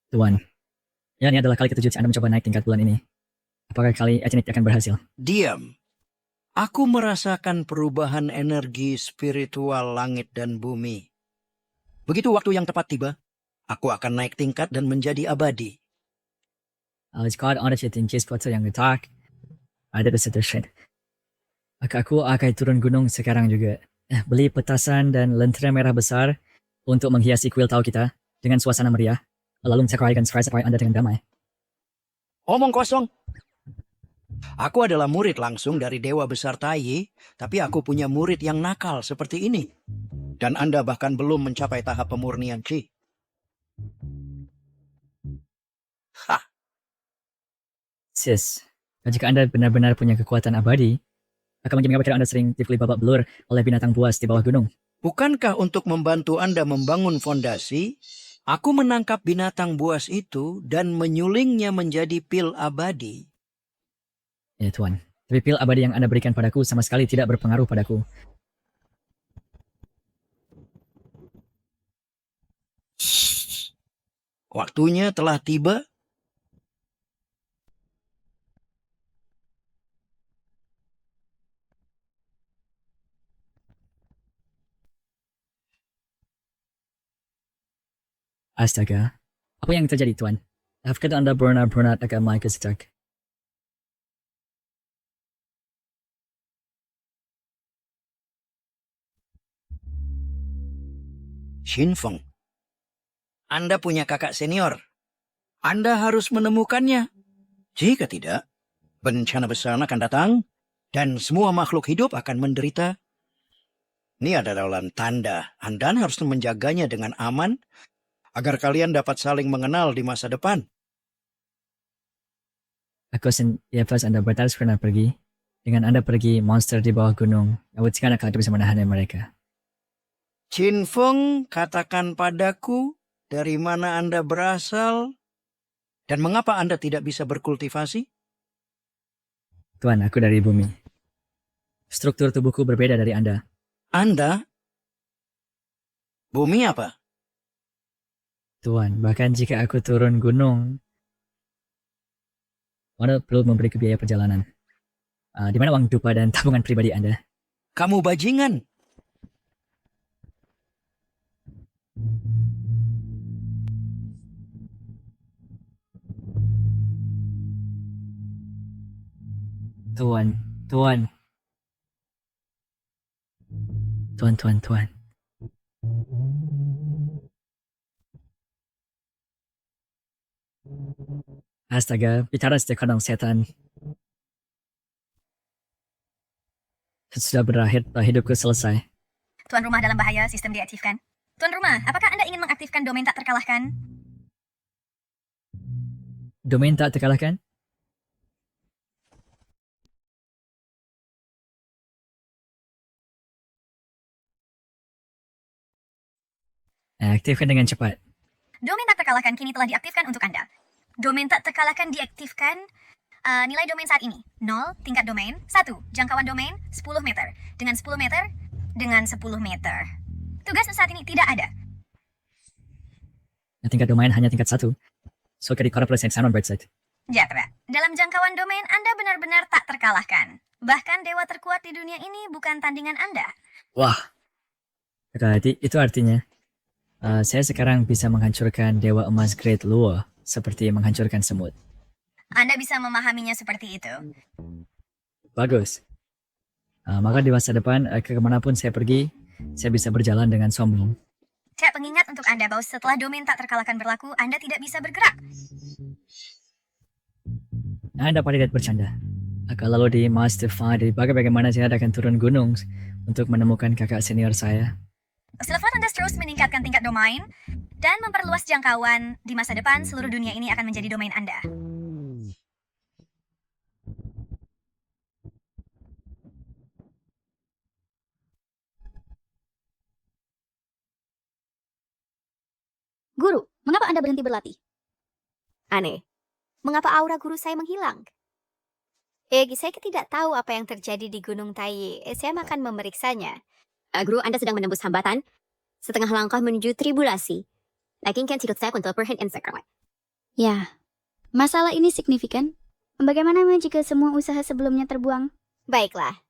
Tuan, ya ini adalah kali ketujuh Anda mencoba naik tingkat bulan ini. Apakah kali ini akan berhasil? Diam. Aku merasakan perubahan energi spiritual langit dan bumi. Begitu waktu yang tepat tiba, aku akan naik tingkat dan menjadi abadi. Jika ada tinggi sesuatu yang letak, ada kesetujuan. Maka aku akan turun gunung sekarang juga. Beli petasan dan lentera merah besar untuk menghiasi kuil tahu kita dengan suasana meriah. Lalu mencakaikan supaya Anda dengan damai. Omong kosong. Aku adalah murid langsung dari Dewa Besar Taiyi, tapi aku punya murid yang nakal seperti ini. Dan Anda bahkan belum mencapai tahap pemurnian Qi. Hah, Sis, jika Anda benar-benar punya kekuatan abadi, akan mengapa Anda sering dipilih babak belur oleh binatang buas di bawah gunung? bukankah untuk membantu Anda membangun fondasi, aku menangkap binatang buas itu dan menyulingnya menjadi pil abadi? Ya Tuan, tapi pil abadi yang Anda berikan padaku sama sekali tidak berpengaruh padaku. Waktunya telah tiba. Astaga, apa yang terjadi Tuan? Apakah Anda benar-benar akan mulai kesetak? Xinfeng, Anda punya kakak senior. Anda harus menemukannya. Jika tidak, bencana besar akan datang dan semua makhluk hidup akan menderita. Ini adalah tanda Anda harus menjaganya dengan aman agar kalian dapat saling mengenal di masa depan. Ya pas Anda batas pernah pergi. Dengan Anda pergi monster di bawah gunung, sekarang akan bisa menahan mereka. Qin Feng, katakan padaku dari mana Anda berasal dan mengapa Anda tidak bisa berkultivasi? Tuan, aku dari bumi. Struktur tubuhku berbeda dari Anda. Anda? Bumi apa? Tuan, bahkan jika aku turun gunung, Anda perlu memberi biaya perjalanan. Di mana uang dupa dan tabungan pribadi Anda? Kamu bajingan. Tuan. Astaga, bicara sekarang setan. Sudah berakhir, hidupku selesai. Tuan rumah dalam bahaya, sistem diaktifkan. Tuan rumah, apakah Anda ingin mengaktifkan domain tak terkalahkan? Domain tak terkalahkan? Aktifkan dengan cepat. Domain tak terkalahkan kini telah diaktifkan untuk Anda. Domain tak terkalahkan diaktifkan. Nilai domain saat ini 0, tingkat domain 1, jangkauan domain 10 meter. Dengan 10 meter, dengan 10 meter. Tugas saat ini tidak ada. Tingkat domain hanya tingkat 1. So, kali plus yang on website. Jatra, dalam jangkauan domain Anda benar-benar tak terkalahkan. Bahkan dewa terkuat di dunia ini bukan tandingan Anda. Wah. Itu artinya saya sekarang bisa menghancurkan Dewa Emas Great Luo seperti menghancurkan semut. Anda bisa memahaminya seperti itu. Bagus. Maka di masa depan, kemanapun saya pergi, saya bisa berjalan dengan sombong. Saya pengingat untuk Anda bahwa setelah domain tak terkalahkan berlaku, Anda tidak bisa bergerak. Anda pada tidak bercanda. Lalu di Masterfy, bagaimana saya akan turun gunung untuk menemukan kakak senior saya. Setelah Anda terus meningkatkan tingkat domain dan memperluas jangkauan, di masa depan seluruh dunia ini akan menjadi domain Anda. Guru, mengapa Anda berhenti berlatih? Aneh. Mengapa aura guru saya menghilang? Saya tidak tahu apa yang terjadi di Gunung Taiyi. Saya akan memeriksanya. Guru, Anda sedang menembus hambatan. Setengah langkah menuju tribulasi. Lakinkan tidak saya untuk perhentian Instagram. Ya, masalah ini signifikan. Bagaimana jika semua usaha sebelumnya terbuang? Baiklah.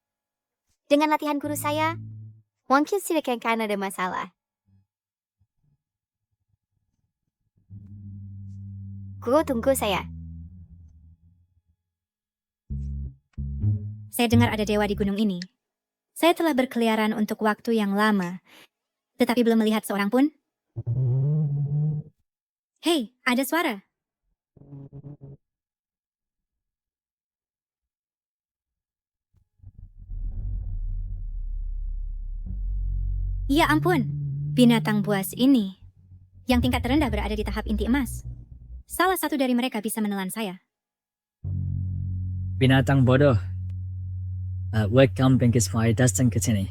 Dengan latihan guru saya, mungkin tidak akan ada masalah. Guru tunggu saya. Saya dengar ada dewa di gunung ini. Saya telah berkeliaran untuk waktu yang lama, tetapi belum melihat seorang pun. Hei, ada suara. Ya ampun, binatang buas ini, yang tingkat terendah berada di tahap inti emas. Salah satu dari mereka bisa menelan saya. Binatang bodoh. Welcome Pinkismai datang ke sini.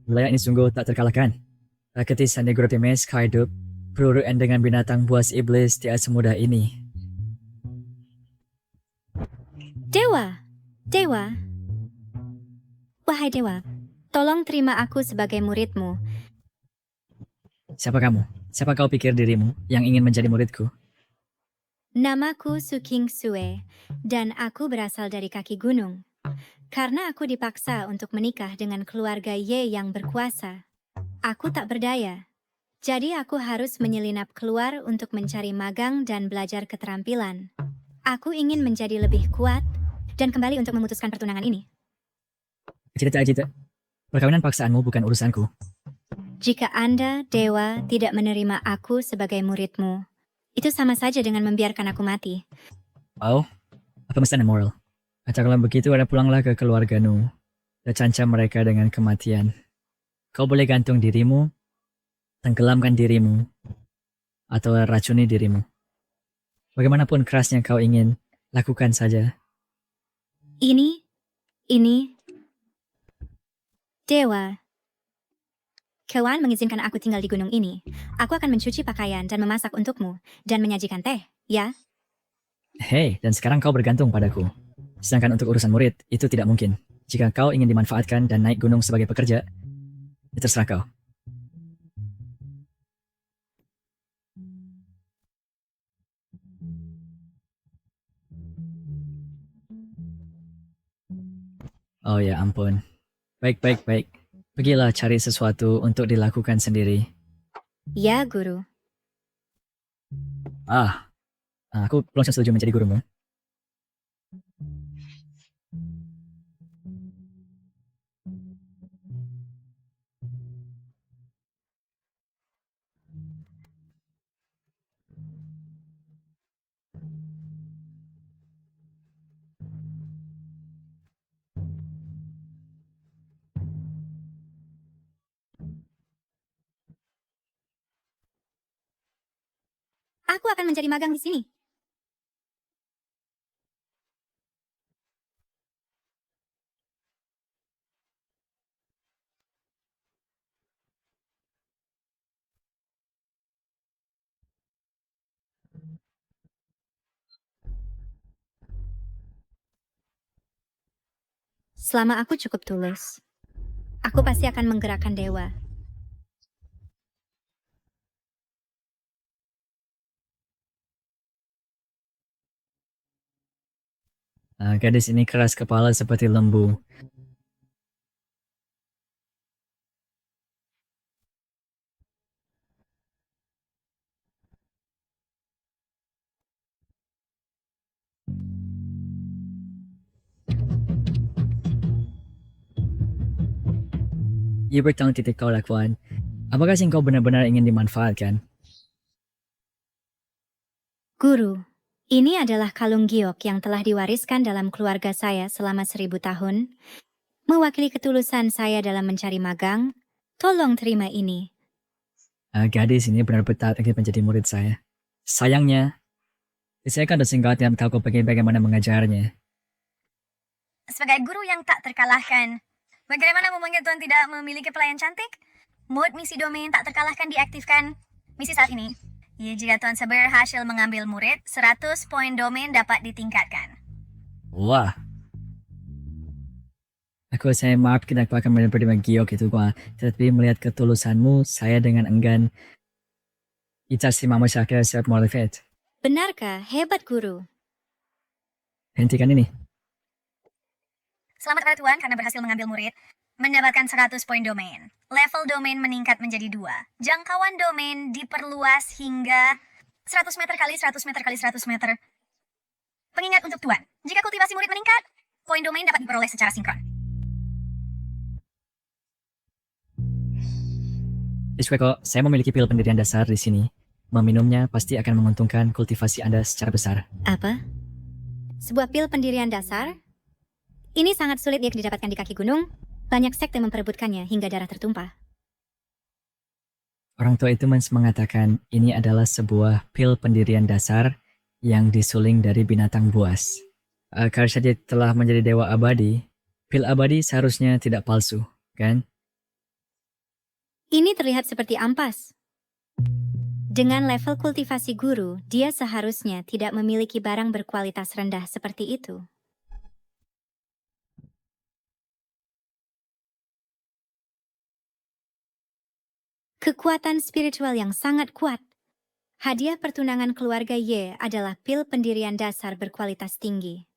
Wilayah ini sungguh tak terkalahkan. Raketisan Negro Times hidup berurutan dengan binatang buas iblis tidak semudah ini. Dewa, Dewa. Wahai Dewa, tolong terima aku sebagai muridmu. Siapa kamu? Siapa kau pikir dirimu yang ingin menjadi muridku? Namaku Suking Sue, dan aku berasal dari kaki gunung. Karena aku dipaksa untuk menikah dengan keluarga Ye yang berkuasa. Aku tak berdaya. Jadi aku harus menyelinap keluar untuk mencari magang dan belajar keterampilan. Aku ingin menjadi lebih kuat dan kembali untuk memutuskan pertunangan ini. Cita-cita. Perkawinan paksaanmu bukan urusanku. Jika Anda, Dewa, tidak menerima aku sebagai muridmu, itu sama saja dengan membiarkan aku mati. Oh, apa mesti moral? Atau kalau begitu ada pulanglah ke keluargamu dan cancam mereka dengan kematian. Kau boleh gantung dirimu, tenggelamkan dirimu, atau racuni dirimu. Bagaimanapun kerasnya kau ingin, lakukan saja. Ini, Dewa. Kewan mengizinkan aku tinggal di gunung ini. Aku akan mencuci pakaian dan memasak untukmu, dan menyajikan teh, ya? Hei, dan sekarang kau bergantung padaku. Sedangkan untuk urusan murid, itu tidak mungkin. Jika kau ingin dimanfaatkan dan naik gunung sebagai pekerja, ya terserah kau. Oh ya ampun. Baik. Pergilah cari sesuatu untuk dilakukan sendiri. Ya, Guru. Aku langsung setuju menjadi gurumu. Aku akan menjadi magang di sini. Selama aku cukup tulus, aku pasti akan menggerakkan dewa. Gadis ini keras kepala seperti lembu. Ia bertahun titik kau lakukan. Apakah kau benar-benar ingin dimanfaatkan? Guru, ini adalah kalung giok yang telah diwariskan dalam keluarga saya selama 1000 tahun. Mewakili ketulusan saya dalam mencari magang, tolong terima ini. Gadis ini benar-benar ingin menjadi murid saya. Sayangnya, saya kan dosen kau tidak tahu bagaimana mengajarnya. Sebagai guru yang tak terkalahkan, bagaimana memangnya Tuan tidak memiliki pelayan cantik? Mode misi domain tak terkalahkan diaktifkan. Misi saat ini. Ya, jika Tuan Saber berhasil mengambil murid, 100 poin domain dapat ditingkatkan. Wah. Saya maafkan aku akan menerima giok itu gua. Tetapi melihat ketulusanmu, saya dengan enggan Itas Mama Syakir siap mualafat. Benarkah? Hebat, Guru. Hentikan ini. Selamat pada Tuan karena berhasil mengambil murid. Mendapatkan 100 poin domain. Level domain meningkat menjadi 2. Jangkauan domain diperluas hingga 100 meter kali 100 meter kali 100 meter. Pengingat untuk Tuan, jika kultivasi murid meningkat, poin domain dapat diperoleh secara sinkron. Isweko, saya memiliki pil pendirian dasar di sini. Meminumnya pasti akan menguntungkan kultivasi Anda secara besar. Apa? Sebuah pil pendirian dasar? Ini sangat sulit ya didapatkan di kaki gunung. Banyak sekte memperebutkannya hingga darah tertumpah. Orang tua itu mengatakan ini adalah sebuah pil pendirian dasar yang disuling dari binatang buas. Karena dia telah menjadi dewa abadi, pil abadi seharusnya tidak palsu, kan? Ini terlihat seperti ampas. Dengan level kultivasi guru, dia seharusnya tidak memiliki barang berkualitas rendah seperti itu. Kekuatan spiritual yang sangat kuat. Hadiah pertunangan keluarga Ye adalah pil pendirian dasar berkualitas tinggi.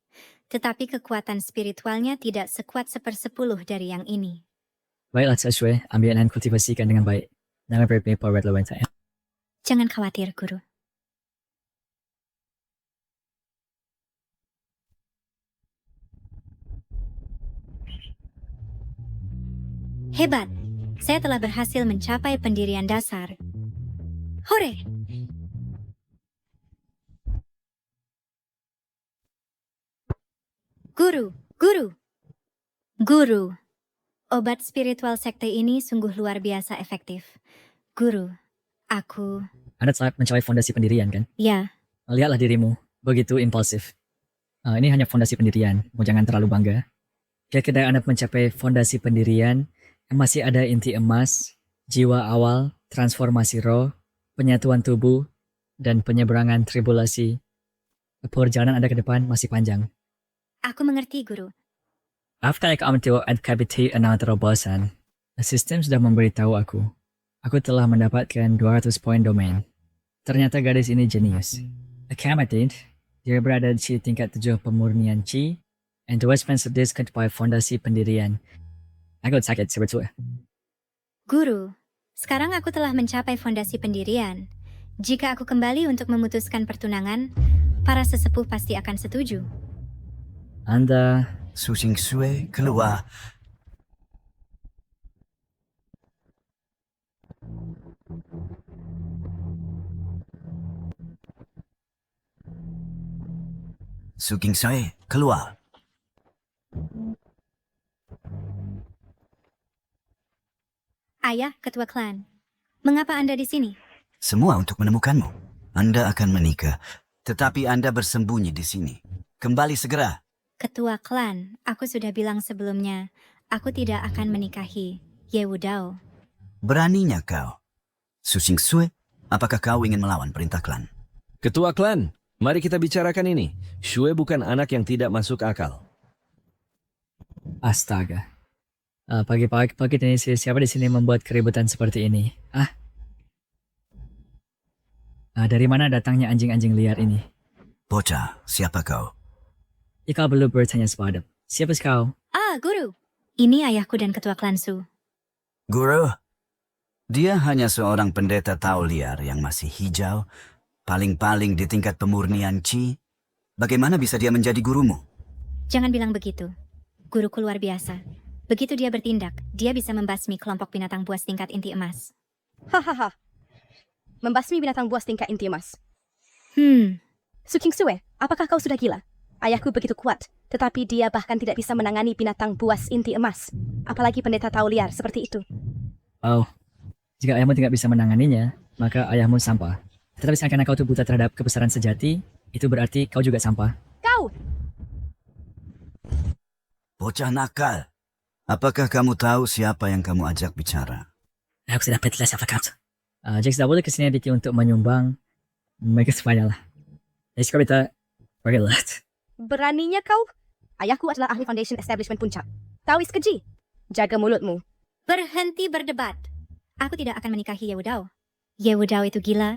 Tetapi kekuatan spiritualnya tidak sekuat 1/10 dari yang ini. Baiklah, Sashwe, ambil dan kultivasikan dengan baik. Jangan berpikir red lawan saya. Jangan khawatir, Guru. Hebat! Saya telah berhasil mencapai pendirian dasar. Hore! Guru, guru, guru. Obat spiritual sekte ini sungguh luar biasa efektif. Guru, aku... Anda telah mencapai fondasi pendirian, kan? Ya, Lihatlah dirimu, begitu impulsif. Ini hanya fondasi pendirian, jangan terlalu bangga. Ketika Anda mencapai fondasi pendirian, masih ada inti emas, jiwa awal, transformasi roh, penyatuan tubuh, dan penyeberangan tribulasi. Perjalanan Anda ke depan masih panjang. aku mengerti, Guru. After I come to advocate another terobosan, sistem sudah memberitahu aku. Aku telah mendapatkan 200 poin domain. Ternyata gadis ini jenius. Akamatid, dia berada di tingkat 7 pemurnian Qi, and the West Spencer discount by fondasi pendirian. Aku sakit sebetulnya. Guru, sekarang aku telah mencapai fondasi pendirian. Jika aku kembali untuk memutuskan pertunangan, para sesepuh pasti akan setuju. Anda, Su Xingsue keluar. Su Xingsue keluar. Ayah, ketua klan. Mengapa Anda di sini? Semua untuk menemukanmu. Anda akan menikah, tetapi Anda bersembunyi di sini. Kembali segera. Ketua klan, aku sudah bilang sebelumnya, aku tidak akan menikahi Ye Wudao. Beraninya kau. Su Xingsue, apakah kau ingin melawan perintah klan? Ketua klan, mari kita bicarakan ini. Shue bukan anak yang tidak masuk akal. astaga. Pagi-pagi ini siapa di sini membuat keributan seperti ini? Dari mana datangnya anjing-anjing liar ini? Bocah, siapa kau? Ika belum bertanya sepadan. Siapa kau? Guru. Ini ayahku dan ketua klan Su. Guru, dia hanya seorang pendeta Tao liar yang masih hijau, paling-paling di tingkat pemurnian Qi. Bagaimana bisa dia menjadi gurumu? Jangan bilang begitu. Guruku luar biasa. Begitu dia bertindak, dia bisa membasmi kelompok binatang buas tingkat inti emas. Hahaha. Membasmi binatang buas tingkat inti emas. Su Xingsue, apakah kau sudah gila? Ayahku begitu kuat, tetapi dia bahkan tidak bisa menangani binatang buas inti emas. Apalagi pendeta Tao liar seperti itu. Oh, jika ayahmu tidak bisa menanganinya, maka ayahmu sampah. Tetapi karena kau tuh buta terhadap kebesaran sejati, itu berarti kau juga sampah. Kau! Bocah nakal. Apakah kamu tahu siapa yang kamu ajak bicara? Aku sudah petless apa kau? Jack sudah boleh kesini Diki untuk menyumbang Mereka semuanya lah. Jadi sekarang kita pergilah. Beraninya kau? Ayahku adalah ahli foundation establishment puncak. Tawis keji. Jaga mulutmu. Berhenti berdebat. Aku tidak akan menikahi Yewudao. Yewudao itu gila.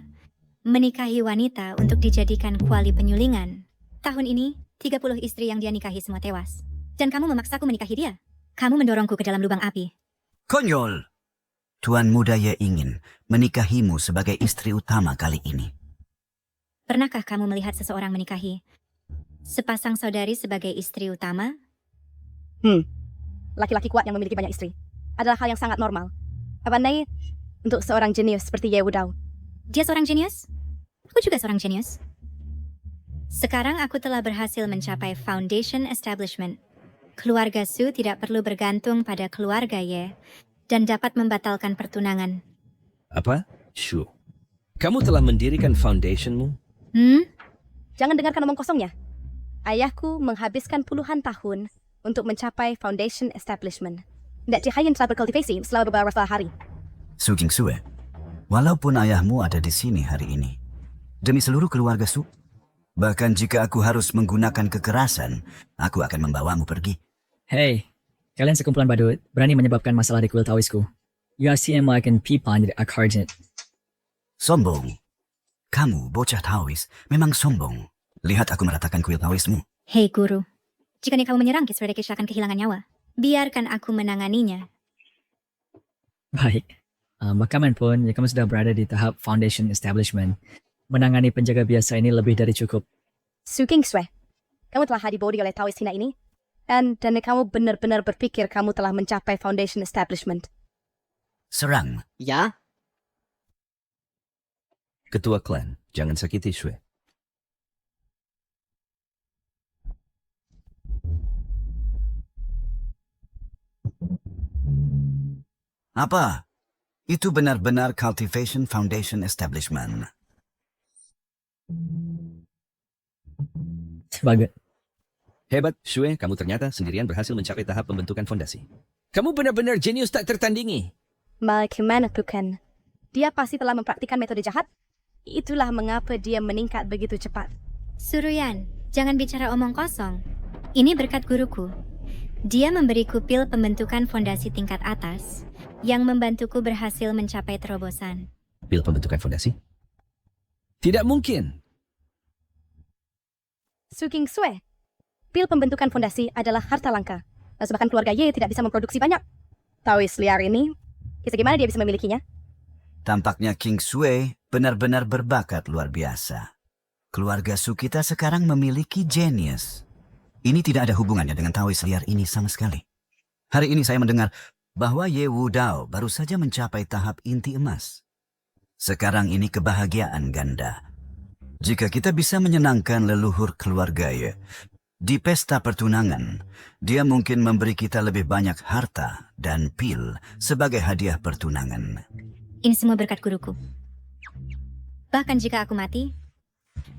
Menikahi wanita untuk dijadikan kuali penyulingan. Tahun ini, 30 istri yang dia nikahi semua tewas. Dan kamu memaksaku menikahi dia. Kamu mendorongku ke dalam lubang api. Konyol! Tuan muda Ye ingin menikahimu sebagai istri utama kali ini. Pernahkah kamu melihat seseorang menikahi sepasang saudari sebagai istri utama? Laki-laki kuat yang memiliki banyak istri adalah hal yang sangat normal. Apalagi untuk seorang jenius seperti Ye Wudao. Dia seorang jenius? Aku juga seorang jenius. Sekarang aku telah berhasil mencapai foundation establishment. Keluarga Su tidak perlu bergantung pada keluarga Ye dan dapat membatalkan pertunangan. Apa? Shu. Kamu telah mendirikan foundationmu? Jangan dengarkan omong kosongnya. Ayahku menghabiskan puluhan tahun untuk mencapai foundation establishment. Tidak Cihayan telah berkultivasi selama beberapa hari. Su Kingsue, walaupun ayahmu ada di sini hari ini, demi seluruh keluarga Su, bahkan jika aku harus menggunakan kekerasan, aku akan membawamu pergi. Hey, kalian sekumpulan badut berani menyebabkan masalah di kuil taoisku. You are seeing like an pipan di akarjit. Sombong. Kamu, bocah Taois, memang sombong. Lihat aku meratakan kuil Taoismu. Hei guru, jika kamu menyerang Kiswerdekisha akan kehilangan nyawa. Biarkan aku menanganinya. Baik. Bahkan pun, jika kamu sudah berada di tahap foundation establishment, menangani penjaga biasa ini lebih dari cukup. Su Kingsue, kamu telah dibodohi oleh Taois hina ini. Dan kamu benar-benar berpikir kamu telah mencapai foundation establishment. Serang. Ya, Ketua klan, jangan sakiti Shui. Apa? Itu benar-benar Cultivation Foundation Establishment. Bagus. Hebat, Shui, kamu ternyata sendirian berhasil mencapai tahap pembentukan fondasi. Kamu benar-benar jenius tak tertandingi. Bagaimana bukan? Dia pasti telah mempraktikkan metode jahat. Itulah mengapa dia meningkat begitu cepat. Suruyan, jangan bicara omong kosong. Ini berkat guruku. Dia memberiku pil pembentukan fondasi tingkat atas yang membantuku berhasil mencapai terobosan. Pil pembentukan fondasi? Tidak mungkin. Su Kingsue, pil pembentukan fondasi adalah harta langka. Dan bahkan keluarga Ye tidak bisa memproduksi banyak. Taois liar ini, kisah gimana dia bisa memilikinya? Tampaknya King Sui benar-benar berbakat luar biasa. Keluarga Su kita sekarang memiliki genius. Ini tidak ada hubungannya dengan Taois liar ini sama sekali. Hari ini saya mendengar bahwa Ye Wudao baru saja mencapai tahap inti emas. Sekarang ini kebahagiaan ganda. Jika kita bisa menyenangkan leluhur keluarga Ye, di pesta pertunangan, dia mungkin memberi kita lebih banyak harta dan pil sebagai hadiah pertunangan. Ini semua berkat guruku. Bahkan jika aku mati,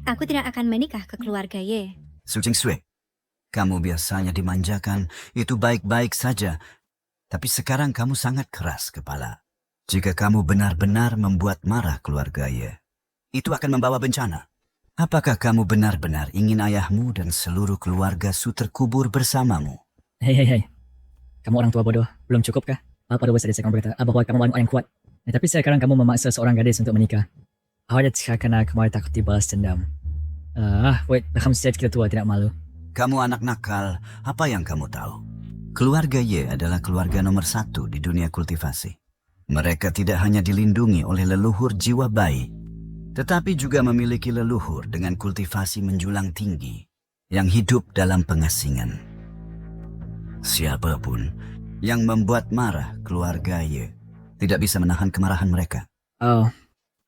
aku tidak akan menikah ke keluarga Ye. Su Jingsui, kamu biasanya dimanjakan, itu baik-baik saja. Tapi sekarang kamu sangat keras kepala. Jika kamu benar-benar membuat marah keluarga Ye, itu akan membawa bencana. Apakah kamu benar-benar ingin ayahmu dan seluruh keluarga Su terkubur bersamamu? Hei. Kamu orang tua bodoh, belum cukup kah? Apa dosa saya kamu berkata bahwa kamu orang yang kuat? Tapi sekarang kamu memaksa seorang gadis untuk menikah. Awalnya karena kamu takut dibalas dendam. Kamu sejak kita tua tidak malu. Kamu anak nakal, apa yang kamu tahu? Keluarga Ye adalah keluarga nomor 1 di dunia kultivasi. Mereka tidak hanya dilindungi oleh leluhur jiwa bayi, tetapi juga memiliki leluhur dengan kultivasi menjulang tinggi yang hidup dalam pengasingan. Siapapun yang membuat marah keluarga Ye tidak bisa menahan kemarahan mereka.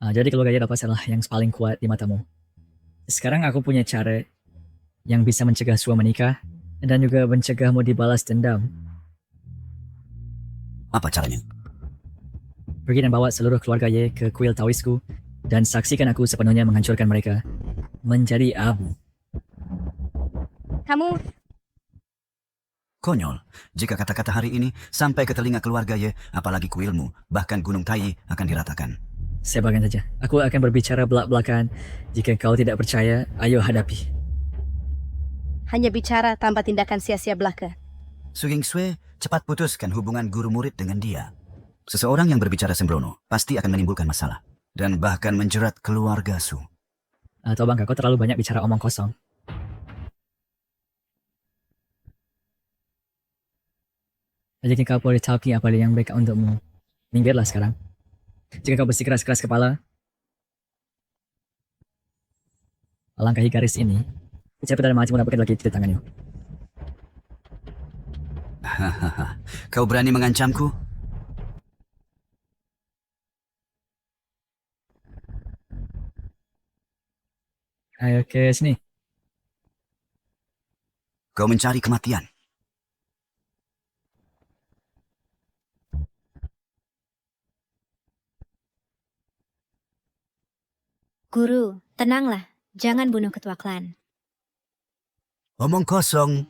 Jadi keluarga Ye dapat salah yang paling kuat di matamu. Sekarang aku punya cara yang bisa mencegah Su menikah dan juga mencegahmu dibalas dendam. Apa caranya? Pergi dan bawa seluruh keluarga Ye ke kuil Taoisku dan saksikan aku sepenuhnya menghancurkan mereka menjadi abu. Kamu Konyol, jika kata-kata hari ini sampai ke telinga keluarga Ye, apalagi kuilmu, bahkan Gunung Tai akan diratakan. Saya bagian saja. Aku akan berbicara belak-belakan. Jika kau tidak percaya, ayo hadapi. Hanya bicara tanpa tindakan sia-sia belaka. Su Kingsue cepat putuskan hubungan guru murid dengan dia. Seseorang yang berbicara sembrono pasti akan menimbulkan masalah dan bahkan menjerat keluarga Su. Atau bangka, kau terlalu banyak bicara omong kosong. Jika kau boleh tahu apa yang baik untukmu, minggirlah sekarang. Jika kau bersikeras-keras kepala, langkahi garis ini, siapa dan mati mendapatkan lagi di tanganmu. Hahaha, kau berani mengancamku? Ayo ke sini. Kau mencari kematian. Guru, tenanglah. Jangan bunuh ketua klan. Omong kosong.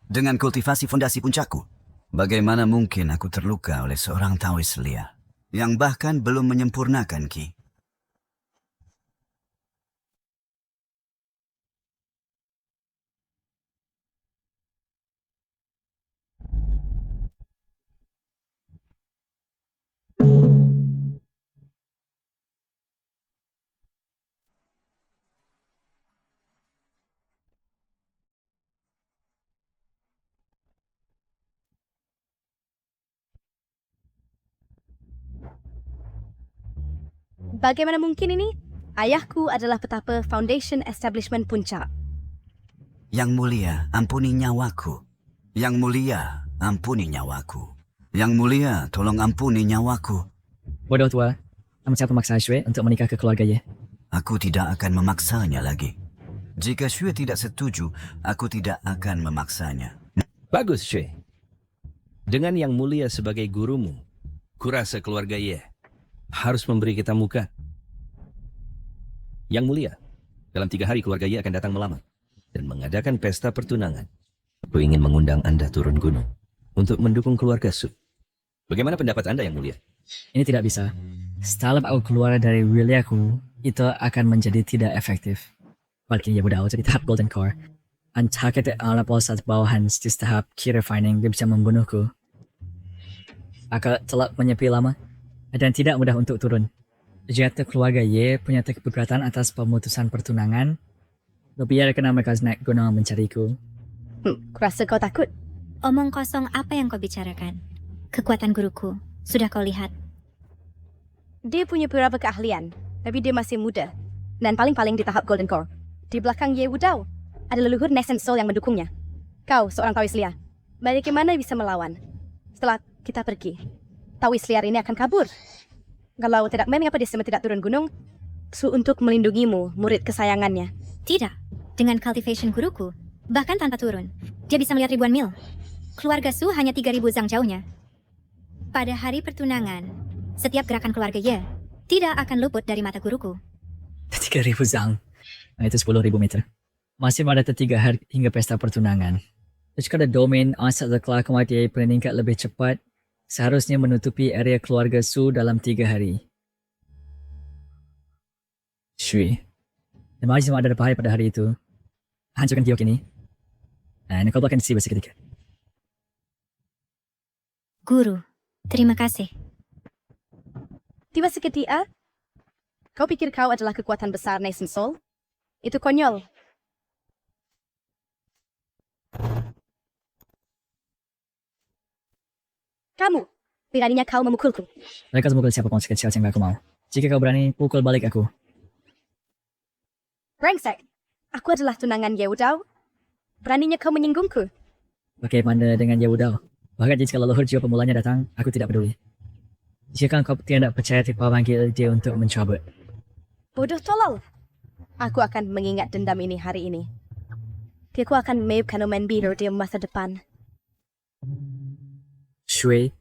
Dengan kultivasi fondasi puncakku, bagaimana mungkin aku terluka oleh seorang Taoist Lia yang bahkan belum menyempurnakan Ki? Bagaimana mungkin ini? Ayahku adalah petapa Foundation Establishment Puncak. Yang mulia, ampuni nyawaku. Yang mulia, ampuni nyawaku. Yang mulia, tolong ampuni nyawaku. Bodoh tua, kamu siapa memaksa Shui untuk menikah ke keluarga Ye? Aku tidak akan memaksanya lagi. Jika Shui tidak setuju, aku tidak akan memaksanya. Bagus, Shui. Dengan Yang Mulia sebagai gurumu, kurasa keluarga Ye harus memberi kita muka. Yang Mulia, dalam 3 hari keluarga Ye akan datang melamar dan mengadakan pesta pertunangan. Aku ingin mengundang Anda turun gunung untuk mendukung keluarga Su. Bagaimana pendapat Anda, Yang Mulia? Ini tidak bisa. Setelah aku keluar dari wilayahku, itu akan menjadi tidak efektif. Balik Ye Budao jadi tahap Golden Core. Entah kita ala posat bawahan di tahap key refining, dia bisa membunuhku. Aku telah menyepi lama dan tidak mudah untuk turun. Jika keluarga Ye punya keberatan atas pemutusan pertunangan, biarkan mereka naik gunung mencariku. Kurasa kau takut? Omong kosong apa yang kau bicarakan? Kekuatan guruku, sudah kau lihat. Dia punya beberapa keahlian, tapi dia masih muda. Dan paling-paling di tahap Golden Core. Di belakang Ye Wudao, ada leluhur Nascent Soul yang mendukungnya. Kau, seorang Taoist Lia, bagaimana bisa melawan? Setelah kita pergi, Taoist liar ini akan kabur. Kalau tidak, mengapa dia semua tidak turun gunung? Su untuk melindungimu, murid kesayangannya. Tidak, dengan cultivation guruku, bahkan tanpa turun, dia bisa melihat ribuan mil. Keluarga Su hanya 3.000 zang jauhnya. Pada hari pertunangan, setiap gerakan keluarga Ye tidak akan luput dari mata guruku. 3.000 zang. Itu 10.000 meter. Masih ada 3 hari hingga pesta pertunangan. Jika ada domain asal kelak kematian meningkat lebih cepat, seharusnya menutupi area keluarga Su dalam 3 hari. Shui. Dan masih ada bahaya pada hari itu. Hancurkan giok ini. Dan kau akan sibuk seketika. Guru, terima kasih. Tiba seketika, kau pikir kau adalah kekuatan besar Nascent Soul? Itu konyol. Kamu, beraninya kau memukulku. Mereka semua siapapun sekecil yang aku mau. Jika kau berani, pukul balik aku. Brengsek, aku adalah tunangan Ye Wudao. Beraninya kau menyinggungku. Bagaimana dengan Ye Wudao? Bahkan jika leluhur jiwa pemulanya datang, aku tidak peduli. Jika kau tidak percaya, tiba panggil dia untuk mencoba. Bodoh tolol. Aku akan mengingat dendam ini hari ini. Aku akan memaafkan Omen Biru di masa depan. Shui,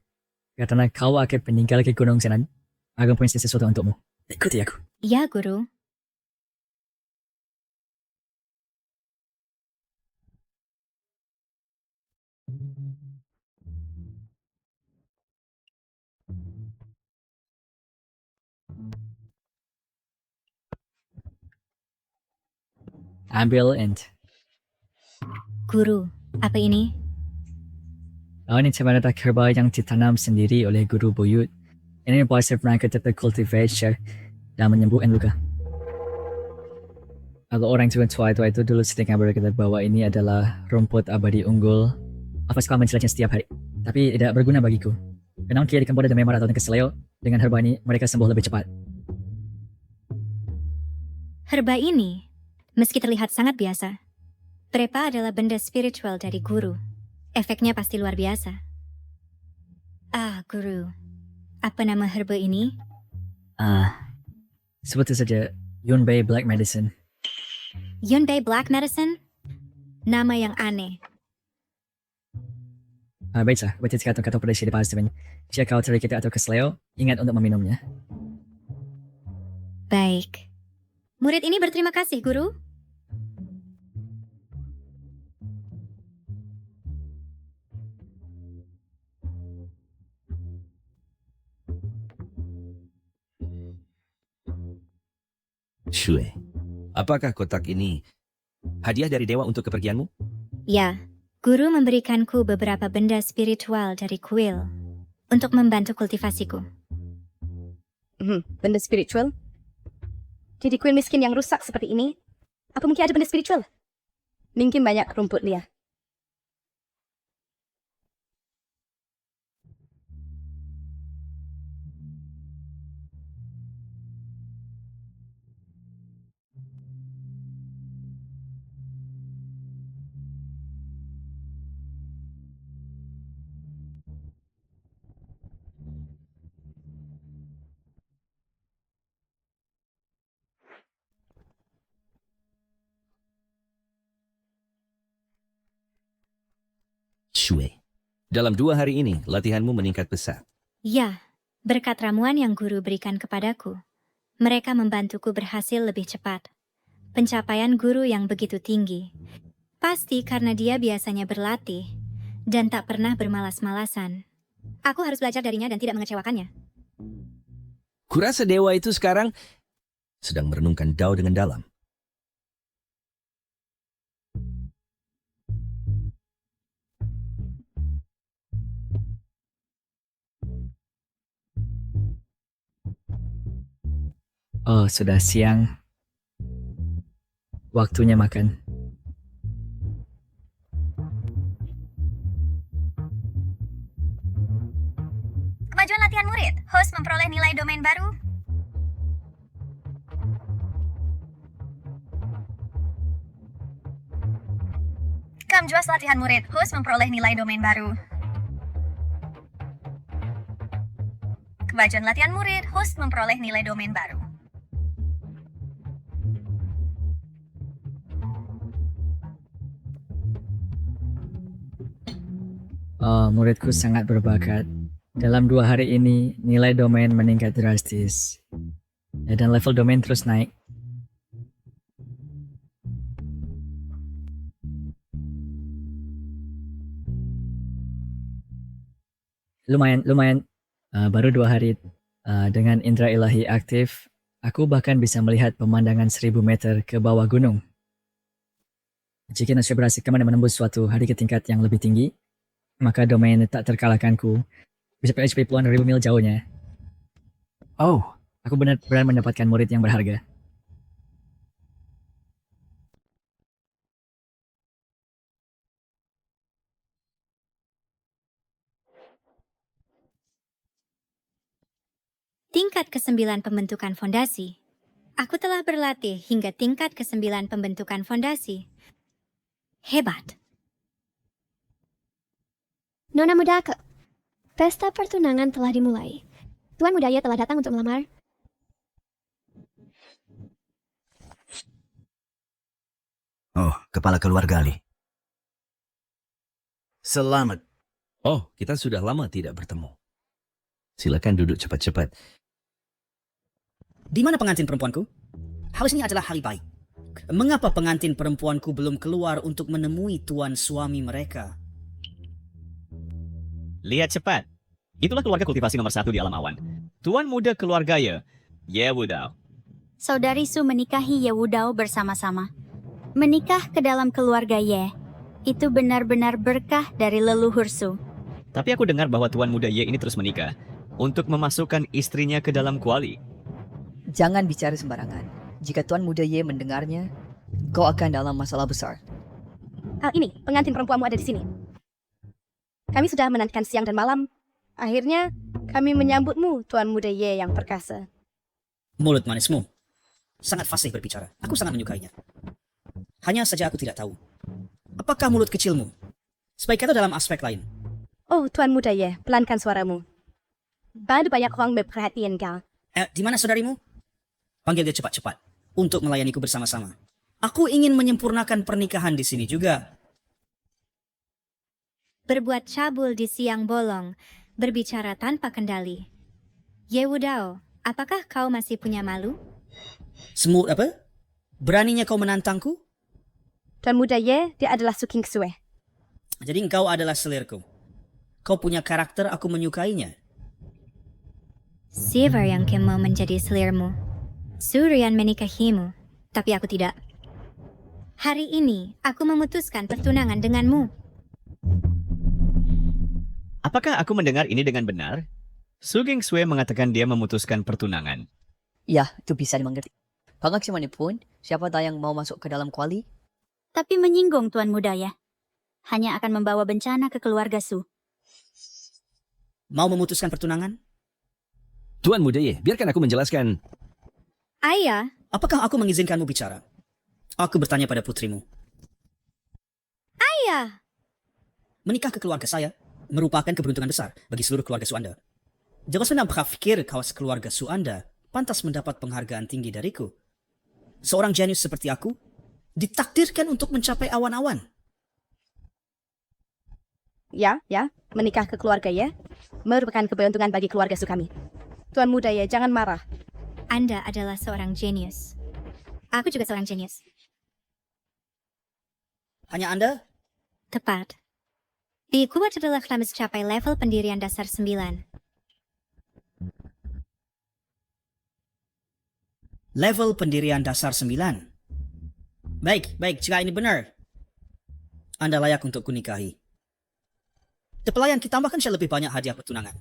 karena kau akan meninggal ke Gunung Senan, aku punya sesuatu untukmu. Ikuti aku. Ya, Guru. Ambil and Guru, apa ini? ini sebenarnya herba yang ditanam sendiri oleh guru buyut. Ini positif mereka tetap cultivation dan menyembuhkan luka. Kalau orang tua itu dulu sering berkata bahwa ini adalah rumput abadi unggul. Aku suka menjelajahnya setiap hari, tapi tidak berguna bagiku. Kenapa kia di Kamboja dan Myanmar atau Keseleo dengan herba ini mereka sembuh lebih cepat. Herba ini, meski terlihat sangat biasa, Prepa adalah benda spiritual dari guru. Efeknya pasti luar biasa. Guru, apa nama herba ini? Sebut saja Yunbei Black Medicine. Yunbei Black Medicine? Nama yang aneh. Baiklah, berarti kata pada si depan teman. Jika kau terikit atau keseleo, ingat untuk meminumnya. Baik. Murid ini berterima kasih, Guru. Shue, apakah kotak ini hadiah dari dewa untuk kepergianmu? Ya, Guru memberikanku beberapa benda spiritual dari kuil untuk membantu kultivasiku. Benda spiritual? Jadi kuil miskin yang rusak seperti ini, apa mungkin ada benda spiritual? Mungkin banyak rumput liar. Shue, dalam 2 hari ini latihanmu meningkat pesat. Ya, berkat ramuan yang Guru berikan kepadaku, mereka membantuku berhasil lebih cepat. Pencapaian Guru yang begitu tinggi, pasti karena dia biasanya berlatih dan tak pernah bermalas-malasan. Aku harus belajar darinya dan tidak mengecewakannya. Kurasa dewa itu sekarang sedang merenungkan Dao dengan dalam. Oh, sudah siang. Waktunya makan. Kemajuan latihan murid. Host memperoleh nilai domain baru. Kemajuan latihan murid. Host memperoleh nilai domain baru. Kemajuan latihan murid. Host memperoleh nilai domain baru. Oh, muridku sangat berbakat. Dalam 2 hari ini, nilai domain meningkat drastis. Dan level domain terus naik. Lumayan. Baru 2 hari dengan indera ilahi aktif, aku bahkan bisa melihat pemandangan 1000 meter ke bawah gunung. Jika saya berhasil menembus suatu hari ke tingkat yang lebih tinggi, maka domain tak terkalahkanku bisa PHP puluhan ribu mil jauhnya. Oh, aku benar-benar mendapatkan murid yang berharga. Tingkat ke-9 pembentukan fondasi. Aku telah berlatih hingga tingkat ke-9 pembentukan fondasi. Hebat. Nona Mudaka, pesta pertunangan telah dimulai. Tuan Mudaya telah datang untuk melamar. Oh, kepala keluarga Ali. Selamat. Oh, kita sudah lama tidak bertemu. Silakan duduk cepat-cepat. Di mana pengantin perempuanku? Harus ini adalah hari baik. Mengapa pengantin perempuanku belum keluar untuk menemui tuan suami mereka? Lihat cepat. Itulah keluarga kultivasi nomor 1 di alam awan. Tuan muda keluarga Ye Wudao. Saudari Su menikahi Ye Wudao bersama-sama. Menikah ke dalam keluarga Ye, itu benar-benar berkah dari leluhur Su. Tapi aku dengar bahwa Tuan Muda Ye ini terus menikah untuk memasukkan istrinya ke dalam kuali. Jangan bicara sembarangan. Jika Tuan Muda Ye mendengarnya, kau akan dalam masalah besar. Ini, pengantin perempuanmu ada di sini. Kami sudah menantikan siang dan malam. Akhirnya, kami menyambutmu, Tuan Muda Ye yang perkasa. Mulut manismu sangat fasih berbicara. Aku sangat menyukainya. Hanya saja aku tidak tahu. Apakah mulut kecilmu sebaik kata dalam aspek lain? Oh, Tuan Muda Ye, pelankan suaramu. Banyak orang berperhatian kau. Di mana saudarimu? Panggil dia cepat-cepat untuk melayaniku bersama-sama. Aku ingin menyempurnakan pernikahan di sini juga. Berbuat cabul di siang bolong, berbicara tanpa kendali. Ye Wudao, apakah kau masih punya malu? Semut apa? Beraninya kau menantangku? Tuan Muda Ye, dia adalah Su Kingsue. Jadi engkau adalah selirku. Kau punya karakter, aku menyukainya. Siapa yang mau menjadi selirmu? Surian menikahimu, tapi aku tidak. Hari ini, aku memutuskan pertunangan denganmu. Apakah aku mendengar ini dengan benar? Su Kingsue mengatakan dia memutuskan pertunangan. Ya, itu bisa dimengerti. Bagaimanapun, siapa tahu yang mau masuk ke dalam kuali? Tapi menyinggung Tuan Muda ya. Hanya akan membawa bencana ke keluarga Su. Mau memutuskan pertunangan? Tuan Muda Ye, biarkan aku menjelaskan. Ayah, Apakah aku mengizinkanmu bicara? Aku bertanya pada putrimu. ayah. Menikah ke keluarga saya merupakan keberuntungan besar bagi seluruh keluarga Su Anda. Jangan senang berpikir kalau keluarga Su Anda pantas mendapat penghargaan tinggi dariku. Seorang jenius seperti aku ditakdirkan untuk mencapai awan-awan. Ya, menikah ke keluarga Ye merupakan keberuntungan bagi keluarga Su kami. Tuan Muda Ye, jangan marah. Anda adalah seorang jenius. Aku juga seorang jenius. Hanya Anda? Tepat. Di kuat adalah telah mencapai level pendirian dasar 9. Level pendirian dasar 9. Baik, jika ini benar, Anda layak untuk kunikahi. The pelayan kita tambahkan saya lebih banyak hadiah pertunangan.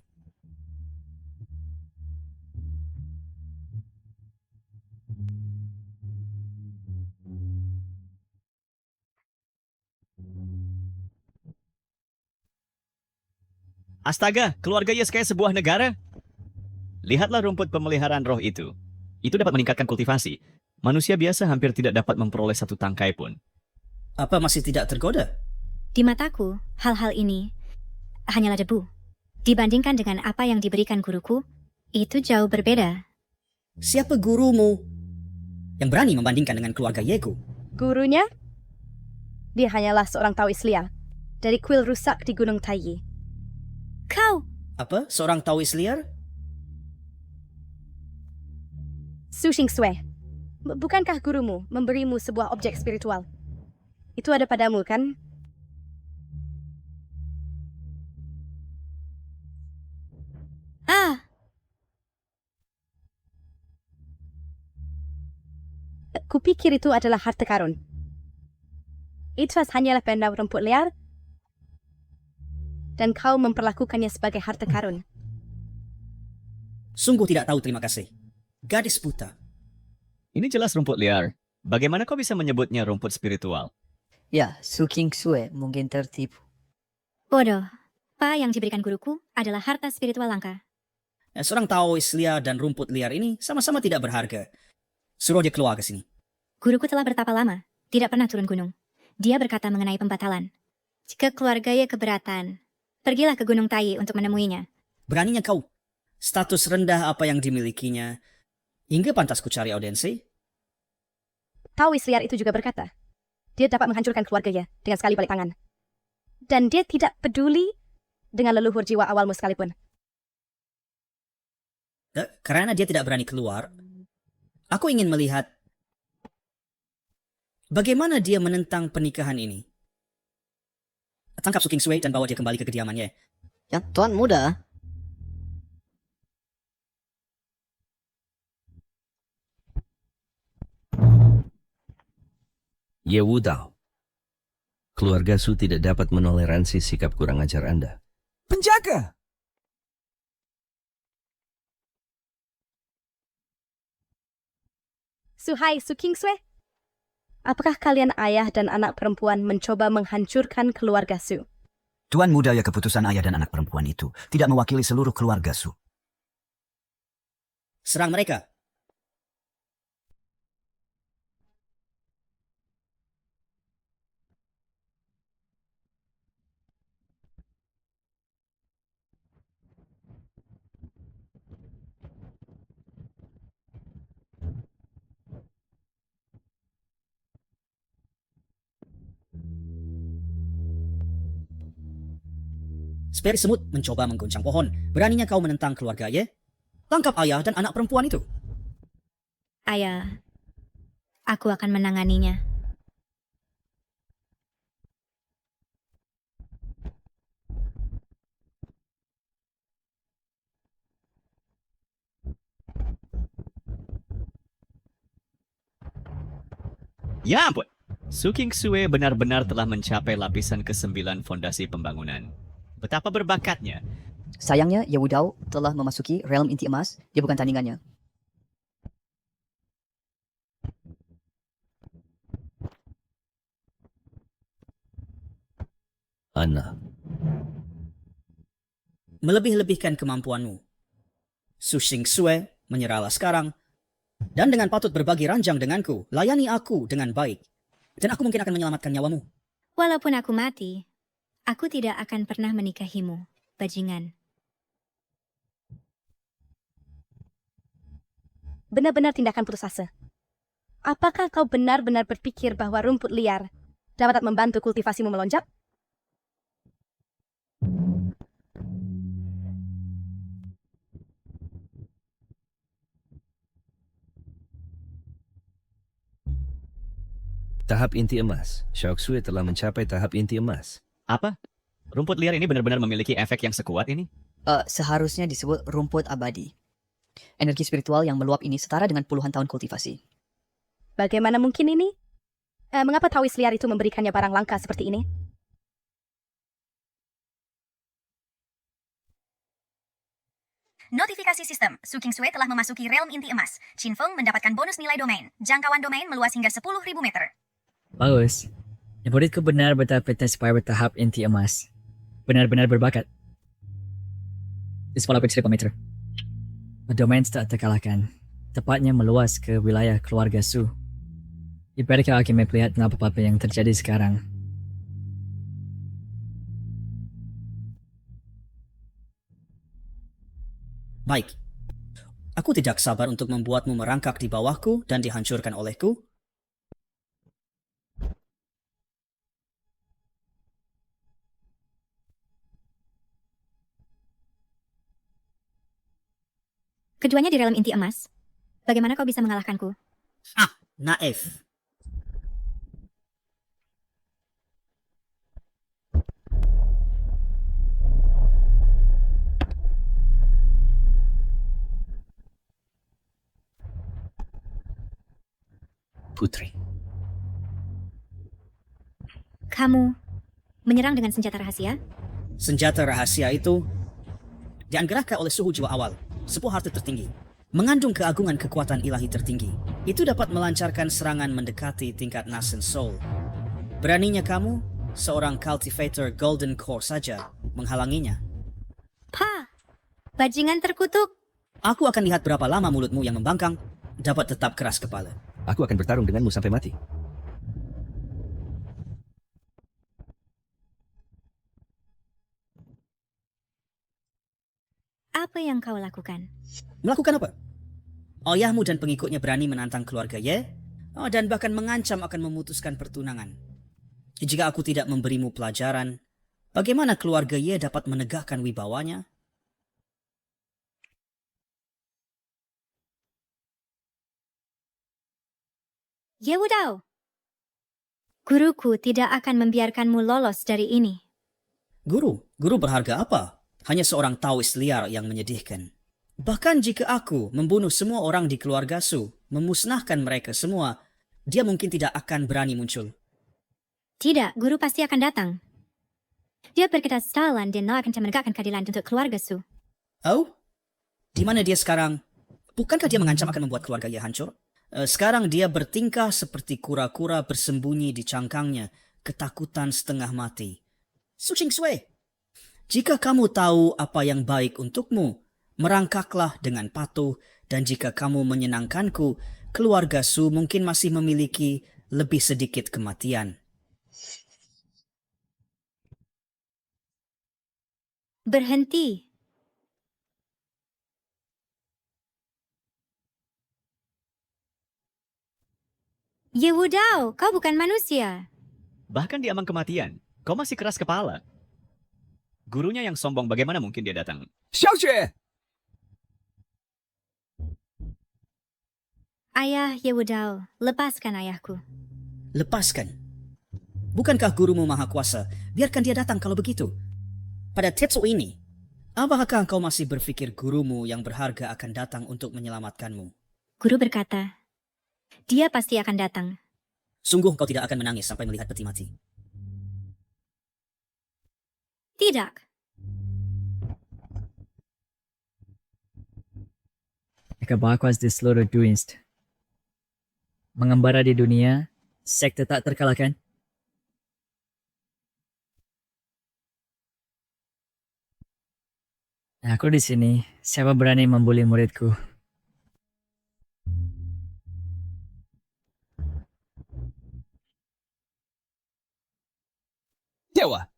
Astaga, keluarga Ye kayak sebuah negara. Lihatlah rumput pemeliharaan roh itu. Itu dapat meningkatkan kultivasi. Manusia biasa hampir tidak dapat memperoleh satu tangkai pun. Apa masih tidak tergoda? Di mataku, hal-hal ini hanyalah debu. Dibandingkan dengan apa yang diberikan guruku, itu jauh berbeda. Siapa gurumu yang berani membandingkan dengan keluarga Yeku? Gurunya? Dia hanyalah seorang Taoist liar dari kuil rusak di Gunung Taiyi. Kau! Apa? Seorang Taoist liar? Su Kingsue, bukankah gurumu memberimu sebuah objek spiritual? Itu ada padamu, kan? Kupikir itu adalah harta karun. Itu hanyalah benda rumput liar dan kau memperlakukannya sebagai harta karun. Sungguh tidak tahu, terima kasih. Gadis buta. Ini jelas rumput liar. Bagaimana kau bisa menyebutnya rumput spiritual? Ya, Su Kingsue mungkin tertipu. Bodoh. Apa yang diberikan guruku adalah harta spiritual langka. Seorang Taoist liar dan rumput liar ini sama-sama tidak berharga. Suruh dia keluar ke sini. Guruku telah bertapa lama, tidak pernah turun gunung. Dia berkata mengenai pembatalan. Jika keluarganya keberatan, pergilah ke Gunung Taiyi untuk menemuinya. Beraninya kau. Status rendah apa yang dimilikinya. Hingga pantas ku cari audiensi. Taoist liar itu juga berkata, dia dapat menghancurkan keluarganya dengan sekali balik tangan. Dan dia tidak peduli dengan leluhur jiwa awalmu sekalipun. Karena dia tidak berani keluar, aku ingin melihat bagaimana dia menentang pernikahan ini. Tangkap Su Kingsue dan bawa dia kembali ke kediamannya. Ya, Tuan Muda. Ye Wudao, keluarga Su tidak dapat menoleransi sikap kurang ajar Anda. Penjaga! Suhai Su Kingsue, apakah kalian ayah dan anak perempuan mencoba menghancurkan keluarga Su? Tuan Muda, ya keputusan ayah dan anak perempuan itu tidak mewakili seluruh keluarga Su. Serang mereka. Sperry semut mencoba menggoncang pohon. Beraninya kau menentang keluarga Ye? Tangkap ayah dan anak perempuan itu. Ayah, aku akan menanganinya. Ya ampun, Su Kingsue benar-benar telah mencapai lapisan ke-9 fondasi pembangunan. Betapa berbakatnya. Sayangnya, Ye Wudao telah memasuki realm inti emas. Dia bukan tandingannya. Ana, Melebih-lebihkan kemampuanmu. Su Kingsue, menyerahlah sekarang. Dan dengan patut berbagi ranjang denganku, layani aku dengan baik. Dan aku mungkin akan menyelamatkan nyawamu. Walaupun aku mati, aku tidak akan pernah menikahimu, bajingan. Benar-benar tindakan putus asa. Apakah kau benar-benar berpikir bahwa rumput liar dapat membantu kultivasimu melonjak? tahap inti emas. Xiaoxue telah mencapai tahap inti emas. Apa? Rumput liar ini benar-benar memiliki efek yang sekuat ini? Seharusnya disebut rumput abadi. Energi spiritual yang meluap ini setara dengan puluhan tahun kultivasi. Bagaimana mungkin ini? Mengapa tawis liar itu memberikannya barang langka seperti ini? Notifikasi sistem, Su Kingsue telah memasuki realm inti emas. Qin Feng mendapatkan bonus nilai domain. Jangkauan domain meluas hingga 10.000 meter. Bagus. Muridku benar-benar bertahap bertahap inti emas. Benar-benar berbakat. Di sekolah meter. Domain tak terkalahkan. Tepatnya meluas ke wilayah keluarga Su. Ibarat kau akan melihat apa-apa yang terjadi sekarang. Baik. Aku tidak sabar untuk membuatmu merangkak di bawahku dan dihancurkan olehku. Keduanya di realm inti emas. Bagaimana kau bisa mengalahkanku? Naif. Putri. Kamu menyerang dengan senjata rahasia? Senjata rahasia itu dianggarkan oleh suhu jiwa awal, sebuah harta tertinggi, mengandung keagungan kekuatan ilahi tertinggi. Itu dapat melancarkan serangan mendekati tingkat Nascent Soul. Beraninya kamu, seorang cultivator Golden Core saja, menghalanginya. Bajingan terkutuk. Aku akan lihat berapa lama mulutmu yang membangkang dapat tetap keras kepala. Aku akan bertarung denganmu sampai mati. Apa yang kau lakukan? Melakukan apa? Ayahmu dan pengikutnya berani menantang keluarga Ye, dan bahkan mengancam akan memutuskan pertunangan. Jika aku tidak memberimu pelajaran, bagaimana keluarga Ye dapat menegakkan wibawanya? Ye Wudao, guruku tidak akan membiarkanmu lolos dari ini. Guru berharga apa? Hanya seorang Taoist liar yang menyedihkan. Bahkan jika aku membunuh semua orang di keluarga Su, memusnahkan mereka semua, dia mungkin tidak akan berani muncul. Tidak, guru pasti akan datang. Dia berkata Stalan dan akan menegakkan keadilan untuk keluarga Su. Oh? Di mana dia sekarang? Bukankah dia mengancam akan membuat keluarga ia hancur? Sekarang dia bertingkah seperti kura-kura bersembunyi di cangkangnya, ketakutan setengah mati. Su Qingsui, jika kamu tahu apa yang baik untukmu, merangkaklah dengan patuh, dan jika kamu menyenangkanku, keluarga Su mungkin masih memiliki lebih sedikit kematian. Berhenti. Ye Wudao, kau bukan manusia. Bahkan di ambang kematian, kau masih keras kepala. Gurunya yang sombong, bagaimana mungkin dia datang? Xiaoxue! Ayah Ye Wudao, lepaskan ayahku. Lepaskan. Bukankah gurumu maha kuasa? Biarkan dia datang kalau begitu. Pada Tetsu ini, apakah kau masih berpikir gurumu yang berharga akan datang untuk menyelamatkanmu? Guru berkata, dia pasti akan datang. Sungguh kau tidak akan menangis sampai melihat peti mati. Tidak. Jika bakwas di seluruh Duinst mengembara di dunia, sekte tak terkalahkan. Aku di sini. Siapa berani membuli muridku? Dewa!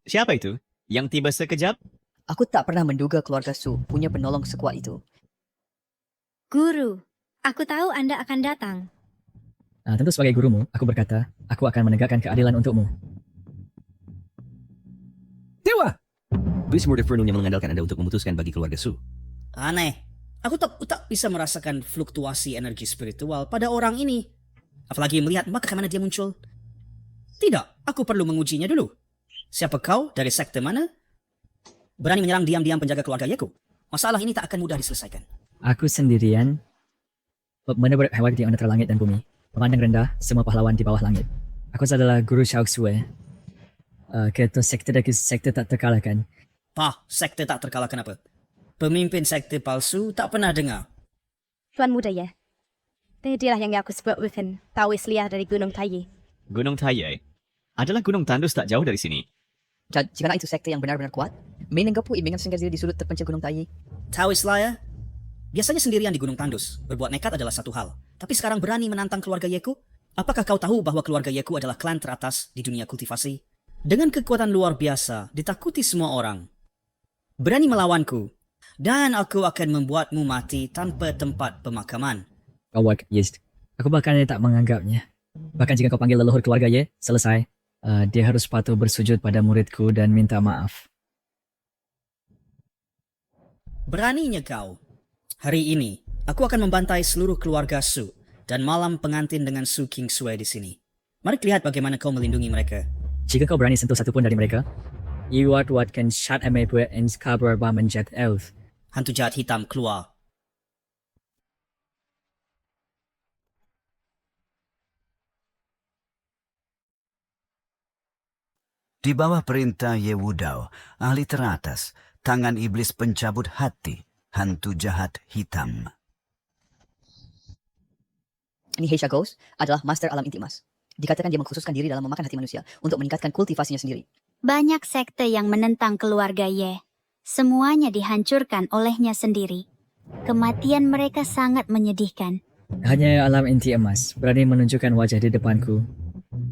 Siapa itu? Yang tiba sekejap? Aku tak pernah menduga keluarga Su punya penolong sekuat itu. Guru, aku tahu Anda akan datang. Tentu sebagai gurumu, aku berkata, aku akan menegakkan keadilan untukmu. Dewa! Bismur penuhnya mengandalkan Anda untuk memutuskan bagi keluarga Su. Aneh. Aku tak bisa merasakan fluktuasi energi spiritual pada orang ini. Apalagi melihat bagaimana dia muncul. Tidak, aku perlu mengujinya dulu. Siapa kau? Dari sekte mana? Berani menyerang diam-diam penjaga keluarga Yeku? Masalah ini tak akan mudah diselesaikan. Aku sendirian, benar-benar hewan di antara langit dan bumi. Memandang rendah semua pahlawan di bawah langit. Aku adalah guru Xiaoxue. Ketua sekte dari sekte tak terkalahkan. Sekte tak terkalahkan apa? Pemimpin sekte palsu tak pernah dengar. Tuan muda ya. Dialah yang aku sebut Within, Taoist liar dari Gunung Taiyi. Gunung Taiyi adalah gunung tandus tak jauh dari sini. Jika itu sekte yang benar-benar kuat, menengah pun ingin singgah diri di sudut terpencil Gunung Taiyi. Taoist liar? Biasanya sendirian di Gunung Tandus. Berbuat nekat adalah satu hal. Tapi sekarang berani menantang keluarga Yeku? Apakah kau tahu bahwa keluarga Yeku adalah klan teratas di dunia kultivasi? Dengan kekuatan luar biasa, ditakuti semua orang. Berani melawanku, dan aku akan membuatmu mati tanpa tempat pemakaman. Kau Yist. Aku bahkan tak menganggapnya. Bahkan jika kau panggil leluhur keluarga Ye, selesai. Dia harus patuh bersujud pada muridku dan minta maaf. Beraninya kau. Hari ini, aku akan membantai seluruh keluarga Su dan malam pengantin dengan Su Qingsui di sini. Mari lihat bagaimana kau melindungi mereka. Jika kau berani sentuh satu pun dari mereka, you are what can shut a maple and scabbard by menjat elf. Hantu jahat hitam keluar. Di bawah perintah Ye Wudao, ahli teratas, tangan iblis pencabut hati, hantu jahat hitam. Ini Heisha Ghost adalah master alam inti emas. Dikatakan dia mengkhususkan diri dalam memakan hati manusia untuk meningkatkan kultivasinya sendiri. Banyak sekte yang menentang keluarga Ye. Semuanya dihancurkan olehnya sendiri. Kematian mereka sangat menyedihkan. Hanya alam inti emas berani menunjukkan wajah di depanku.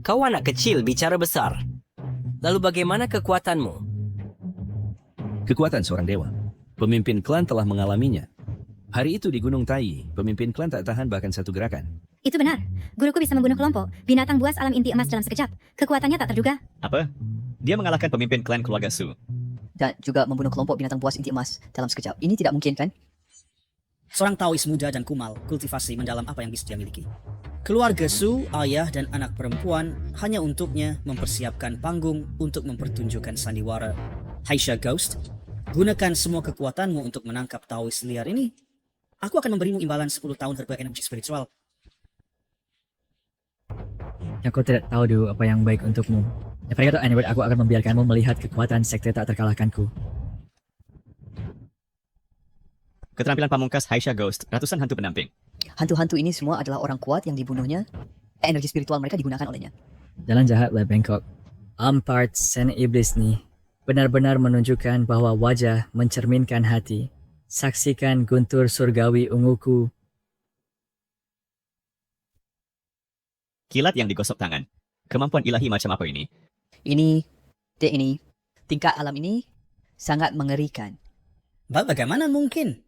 Kau anak kecil bicara besar. Lalu bagaimana kekuatanmu? Kekuatan seorang dewa. Pemimpin klan telah mengalaminya. Hari itu di Gunung Taiyi, pemimpin klan tak tahan bahkan satu gerakan. Itu benar. Guruku bisa membunuh kelompok binatang buas alam inti emas dalam sekejap. Kekuatannya tak terduga. Apa? Dia mengalahkan pemimpin klan keluarga Su. Dan juga membunuh kelompok binatang buas inti emas dalam sekejap. Ini tidak mungkin kan? Seorang Taoist muda dan kumal, kultivasi mendalam apa yang bisa dia miliki. Keluarga Su, ayah dan anak perempuan hanya untuknya mempersiapkan panggung untuk mempertunjukkan sandiwara. Heisha Ghost, gunakan semua kekuatanmu untuk menangkap Taoist liar ini. Aku akan memberimu imbalan 10 tahun terbaik energi spiritual. Aku tidak tahu dulu apa yang baik untukmu. Daripada kata Edward, aku akan membiarkanmu melihat kekuatan sekte tak terkalahkanku. Keterampilan pamungkas Haisha Ghost, ratusan hantu pendamping. Hantu-hantu ini semua adalah orang kuat yang dibunuhnya. Energi spiritual mereka digunakan olehnya. Jalan jahat oleh Bangkok. Ampart sen iblis ni benar-benar menunjukkan bahwa wajah mencerminkan hati. Saksikan guntur surgawi unguku. Kilat yang digosok tangan. Kemampuan ilahi macam apa ini? Ini, tingkat alam ini sangat mengerikan. Bagaimana mungkin?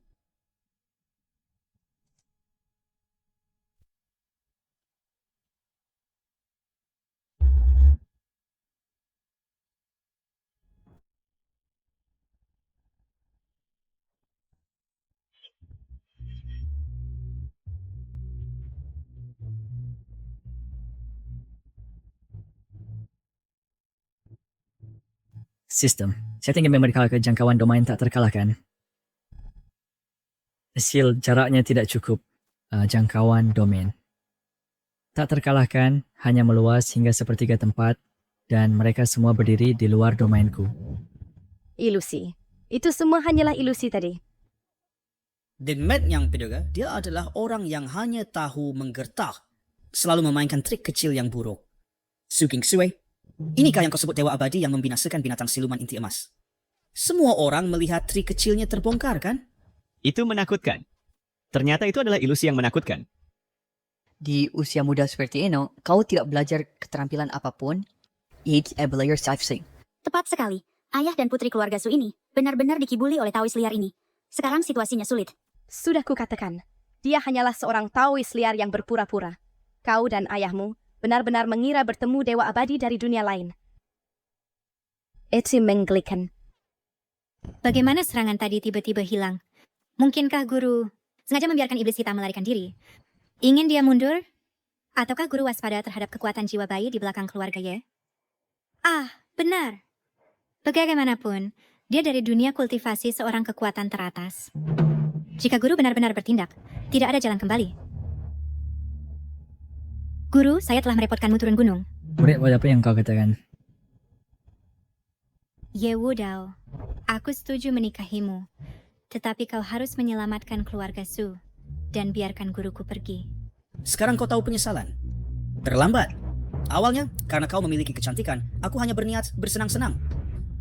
Sistem. Saya ingin memberikan jangkauan domain tak terkalahkan. Hasil jaraknya tidak cukup. Jangkauan domain. Tak terkalahkan, hanya meluas hingga sepertiga tempat dan mereka semua berdiri di luar domainku. Ilusi. Itu semua hanyalah ilusi tadi. Demet yang kedua, dia adalah orang yang hanya tahu menggertak. Selalu memainkan trik kecil yang buruk. Suking Sue, inikah yang kau sebut dewa abadi yang membinasakan binatang siluman inti emas? Semua orang melihat trik kecilnya terbongkar, kan? Itu menakutkan. Ternyata itu adalah ilusi yang menakutkan. Di usia muda seperti ini, kau tidak belajar keterampilan apapun. It's a player safe. Tepat sekali. Ayah dan putri keluarga Su ini benar-benar dikibuli oleh Taois liar ini. Sekarang situasinya sulit. Sudah kukatakan, dia hanyalah seorang Taois liar yang berpura-pura. Kau dan ayahmu benar-benar mengira bertemu dewa abadi dari dunia lain. Itu menggelikan. Bagaimana serangan tadi tiba-tiba hilang? Mungkinkah guru sengaja membiarkan iblis hitam melarikan diri? Ingin dia mundur? Ataukah guru waspada terhadap kekuatan jiwa bayi di belakang keluarga Ye? Ah, benar. Bagaimanapun, dia dari dunia kultivasi seorang kekuatan teratas. Jika guru benar-benar bertindak, tidak ada jalan kembali. Guru, saya telah merepotkanmu turun gunung. Murid, apa yang kau katakan? Ye Wudao, aku setuju menikahimu. Tetapi kau harus menyelamatkan keluarga Su dan biarkan guruku pergi. Sekarang kau tahu penyesalan. Terlambat. Awalnya, karena kau memiliki kecantikan, aku hanya berniat bersenang-senang.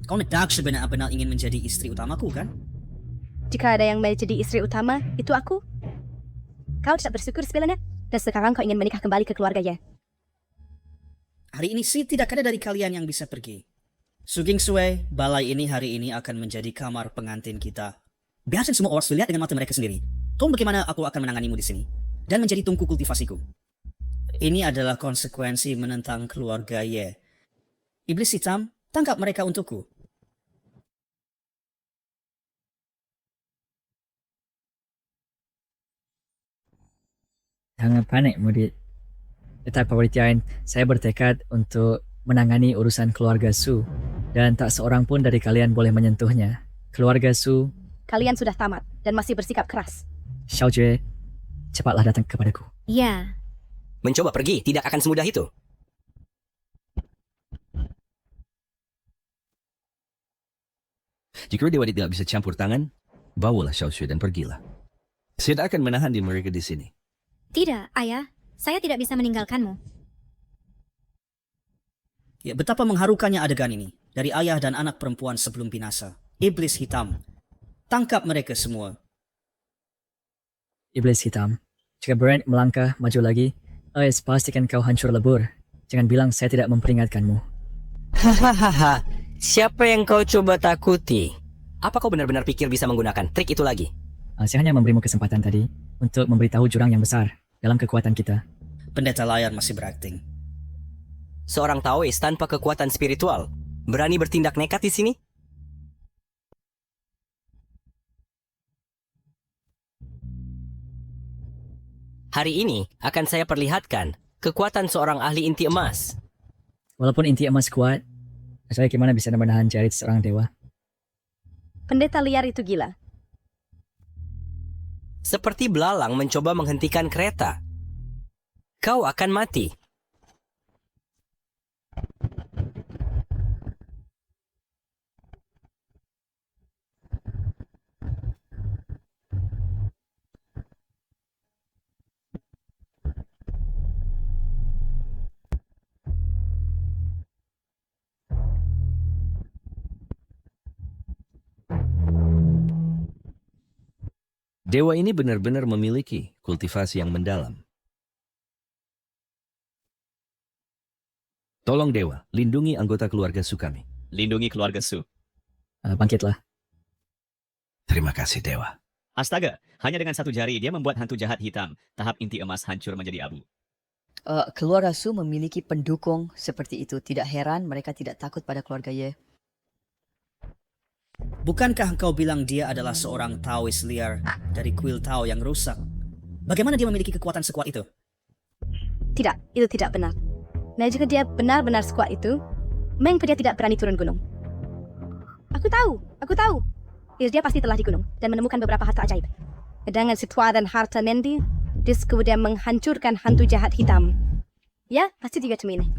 Kau nedak sebenar-benar ingin menjadi istri utamaku, kan? Jika ada yang menjadi istri utama, itu aku. Kau tidak bersyukur sebenarnya, dan sekarang kau ingin menikah kembali ke keluarga Ye. Hari ini sih tidak ada dari kalian yang bisa pergi. Suging Sue, balai ini hari ini akan menjadi kamar pengantin kita. Biarkan semua orang lihat dengan mata mereka sendiri. Tahu bagaimana aku akan menanganimu di sini dan menjadi tungku kultivasiku. Ini adalah konsekuensi menentang keluarga Ye. Iblis hitam, tangkap mereka untukku. Jangan panik, murid. Tetap penelitian, saya bertekad untuk menangani urusan keluarga Su dan tak seorang pun dari kalian boleh menyentuhnya. Keluarga Su, Kalian sudah tamat dan masih bersikap keras. Xiao Jue, cepatlah datang kepadaku. Ya, Mencoba pergi tidak akan semudah itu. Jika Dewa tidak bisa campur tangan, bawalah Xiao Xue dan pergilah. Saya tak akan menahan di mereka di sini. tidak, ayah. Saya tidak bisa meninggalkanmu. Ya, betapa mengharukannya adegan ini. Dari ayah dan anak perempuan sebelum binasa. Iblis hitam. Tangkap mereka semua. Iblis hitam, jika Brent melangkah maju lagi, pastikan kau hancur lebur. Jangan bilang saya tidak memperingatkanmu. Hahaha, siapa yang kau coba takuti? Apa kau benar-benar pikir bisa menggunakan trik itu lagi? Saya hanya memberimu kesempatan tadi untuk memberitahu jurang yang besar dalam kekuatan kita. Pendeta layar masih berakting. Seorang Taois tanpa kekuatan spiritual berani bertindak nekat di sini? Hari ini akan saya perlihatkan kekuatan seorang ahli inti emas. Walaupun inti emas kuat, saya gimana bisa menahan jarit seorang dewa? Pendeta liar itu gila. Seperti belalang mencoba menghentikan kereta. Kau akan mati. Dewa ini benar-benar memiliki kultivasi yang mendalam. Tolong Dewa, lindungi anggota keluarga Su kami. Lindungi keluarga Su. Bangkitlah. Terima kasih, Dewa. Astaga, hanya dengan satu jari dia membuat hantu jahat hitam. Tahap inti emas hancur menjadi abu. Keluarga Su memiliki pendukung seperti itu. Tidak heran mereka tidak takut pada keluarga Ye. Bukankah engkau bilang dia adalah seorang Taoist liar dari kuil Tao yang rusak? Bagaimana dia memiliki kekuatan sekuat itu? Tidak, itu tidak benar. Nah, jika dia benar-benar sekuat itu, mengapa dia tidak berani turun gunung? Aku tahu. Dia pasti telah di gunung dan menemukan beberapa harta ajaib. Dengan situasi dan harta Mendi, dia kemudian menghancurkan hantu jahat hitam. Ya, pasti dia cuma ini.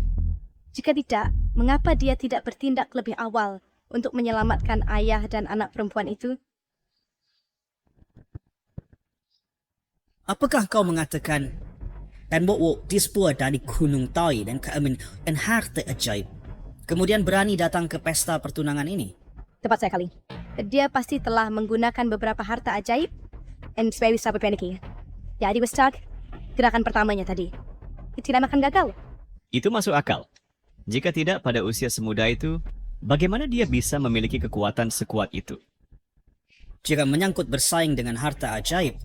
Jika tidak, mengapa dia tidak bertindak lebih awal untuk menyelamatkan ayah dan anak perempuan itu? Apakah kau mengatakan tembok disebut dari Gunung Tai dan harta ajaib, kemudian berani datang ke pesta pertunangan ini? Tepat sekali. Dia pasti telah menggunakan beberapa harta ajaib dan supaya bisa berpeniki. Jadi Westag, gerakan pertamanya tadi tidak makan gagal. Itu masuk akal. Jika tidak pada usia semuda itu, bagaimana dia bisa memiliki kekuatan sekuat itu? Jika menyangkut bersaing dengan harta ajaib,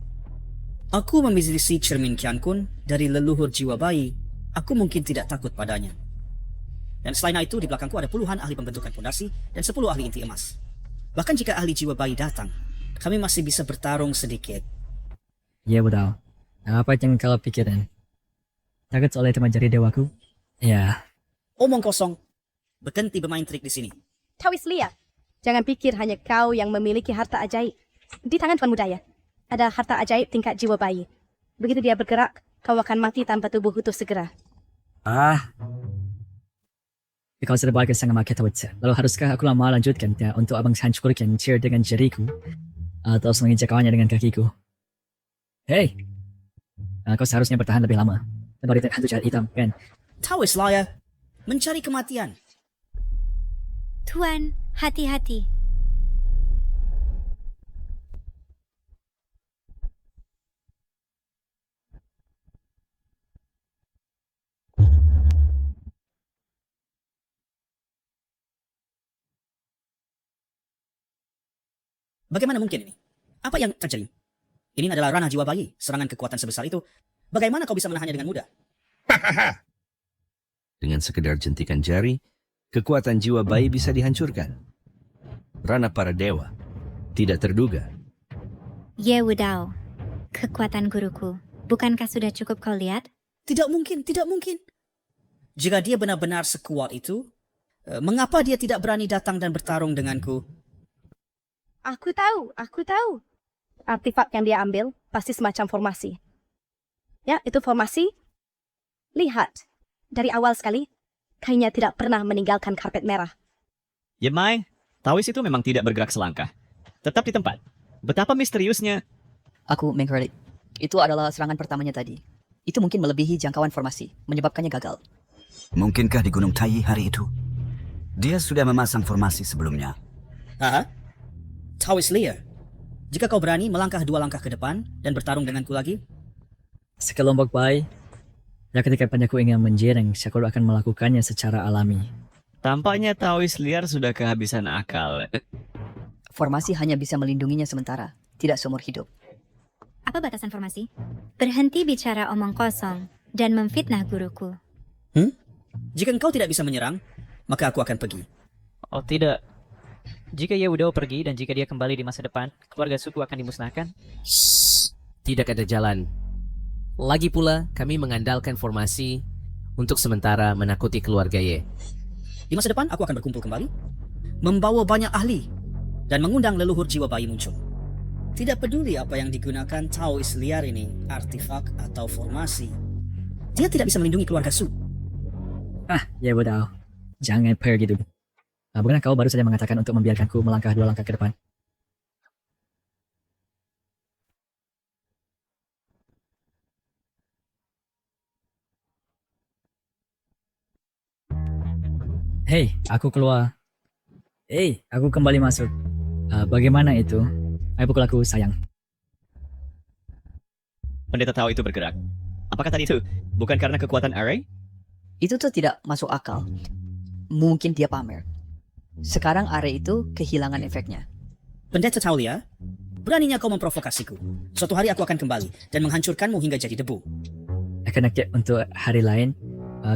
aku memiliki cermin Kian Kun dari leluhur jiwa bayi. Aku mungkin tidak takut padanya. Dan selain itu, di belakangku ada puluhan ahli pembentukan fondasi dan 10 ahli inti emas. Bahkan jika ahli jiwa bayi datang, kami masih bisa bertarung sedikit. Ya, betul. Apa yang kau pikirin? Takut oleh teman jari dewaku? Ya. Omong kosong. Berhenti bermain trik di sini. Taoist liar. Jangan pikir hanya kau yang memiliki harta ajaib. Di tangan Tuan Muda ya, ada harta ajaib tingkat jiwa bayi. Begitu dia bergerak, kau akan mati tanpa tubuh utuh segera. Kau sudah bagus sangat makin tahu. Lalu haruskah aku lama lanjutkan untuk abang hancurkan chair dengan jariku atau menginjak kawannya dengan kakiku? Hei, kau seharusnya bertahan lebih lama. Baru hantu jahat hitam, kan? Taoist liar. Mencari kematian. Tuan, hati-hati. Bagaimana mungkin ini? Apa yang terjadi? Ini adalah ranah jiwa bayi. Serangan kekuatan sebesar itu. Bagaimana kau bisa menahannya dengan mudah? Dengan sekedar jentikan jari, kekuatan jiwa bayi bisa dihancurkan. Ranah para dewa. Tidak terduga. Ye Wudao, kekuatan guruku. Bukankah sudah cukup kau lihat? Tidak mungkin. Jika dia benar-benar sekuat itu, mengapa dia tidak berani datang dan bertarung denganku? Aku tahu. Artefak yang dia ambil pasti semacam formasi. Ya, itu formasi. Lihat, dari awal sekali, kayaknya tidak pernah meninggalkan karpet merah. Yemai, Taoist itu memang tidak bergerak selangkah. Tetap di tempat. Betapa misteriusnya. Aku mengkredit. Itu adalah serangan pertamanya tadi. Itu mungkin melebihi jangkauan formasi, menyebabkannya gagal. Mungkinkah di Gunung Tai hari itu, dia sudah memasang formasi sebelumnya? Taoist liar. Jika kau berani melangkah 2 langkah ke depan dan bertarung denganku lagi, Sekelompok bayi, ya ketika panjaku ingin menjering, Syakura akan melakukannya secara alami. Tampaknya Taoist liar sudah kehabisan akal. Formasi hanya bisa melindunginya sementara, tidak seumur hidup. Apa batasan formasi? Berhenti bicara omong kosong dan memfitnah guruku. Jika engkau tidak bisa menyerang, maka aku akan pergi. Oh tidak. Jika Ye Wudao pergi dan jika dia kembali di masa depan, keluarga suku akan dimusnahkan. Tidak ada jalan. Lagi pula, kami mengandalkan formasi untuk sementara menakuti keluarga Ye. Di masa depan, aku akan berkumpul kembali, membawa banyak ahli, dan mengundang leluhur jiwa bayi muncul. Tidak peduli apa yang digunakan Taois liar ini, artefak atau formasi. Dia tidak bisa melindungi keluarga Su. Ya bodoh. Jangan pergi dulu. Bukan kau baru saja mengatakan untuk membiarkanku melangkah 2 langkah ke depan? Hei, aku keluar. Hei, aku kembali masuk. Bagaimana itu? Ayo pukul aku, sayang. Pendeta tahu itu bergerak. Apakah tadi itu bukan karena kekuatan Array? Itu tuh tidak masuk akal. Mungkin dia pamer. Sekarang Array itu kehilangan efeknya. Pendeta Taulia, beraninya kau memprovokasiku. Suatu hari aku akan kembali dan menghancurkanmu hingga jadi debu. Akan untuk hari lain,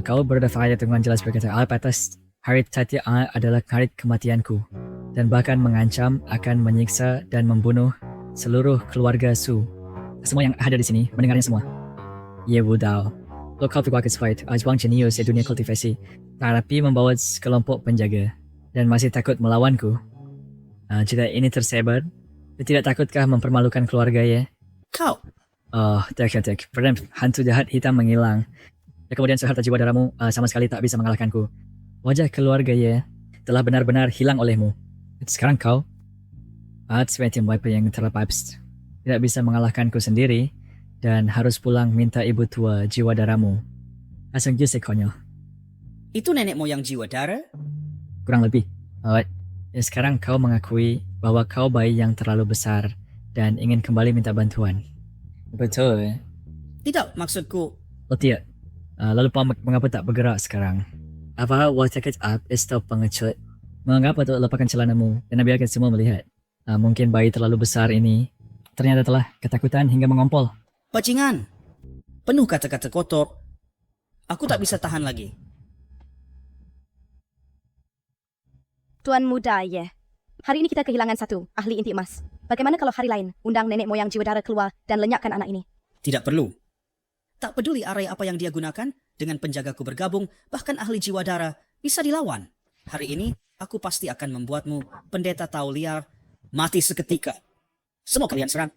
kau berdaftar dengan jelas berkata atas hari tadi adalah hari kematianku dan bahkan mengancam akan menyiksa dan membunuh seluruh keluarga Su. Semua yang ada di sini mendengarnya semua. Ya bodoh. Lo kau berkuasa fight, ajwang jenius di dunia kultivasi, tapi membawa kelompok penjaga dan masih takut melawanku. Jika ini tersebar, tidak takutkah mempermalukan keluarga ya? Kau? Oh, tak. Hantu jahat hitam menghilang. Dan kemudian seharta jiwa darahmu sama sekali tak bisa mengalahkanku. Wajah keluarga ya telah benar-benar hilang olehmu. Sekarang kau, seperti wiper yang terlepas, tidak bisa mengalahkanku sendiri dan harus pulang minta ibu tua jiwa darahmu. Asal jusik konyol. Itu nenek moyang jiwa darah? Kurang lebih. Sekarang kau mengakui bahwa kau bayi yang terlalu besar dan ingin kembali minta bantuan. Betul. Tidak, maksudku. Oh tidak. Lalu mengapa tak bergerak sekarang? Apa water up stop pengecut? Mengapa tak lepaskan celanamu dan biarkan semua melihat? Mungkin bayi terlalu besar ini ternyata telah ketakutan hingga mengompol. Bajingan, penuh kata-kata kotor. Aku tak bisa tahan lagi. Tuan muda, ya. Hari ini kita kehilangan satu ahli inti emas. Bagaimana kalau hari lain undang nenek moyang jiwa darah keluar dan lenyapkan anak ini? Tidak perlu. Tak peduli area apa yang dia gunakan, dengan penjagaku bergabung, bahkan ahli jiwa darah bisa dilawan. Hari ini, aku pasti akan membuatmu, pendeta tahu liar, mati seketika. Semua kalian serang.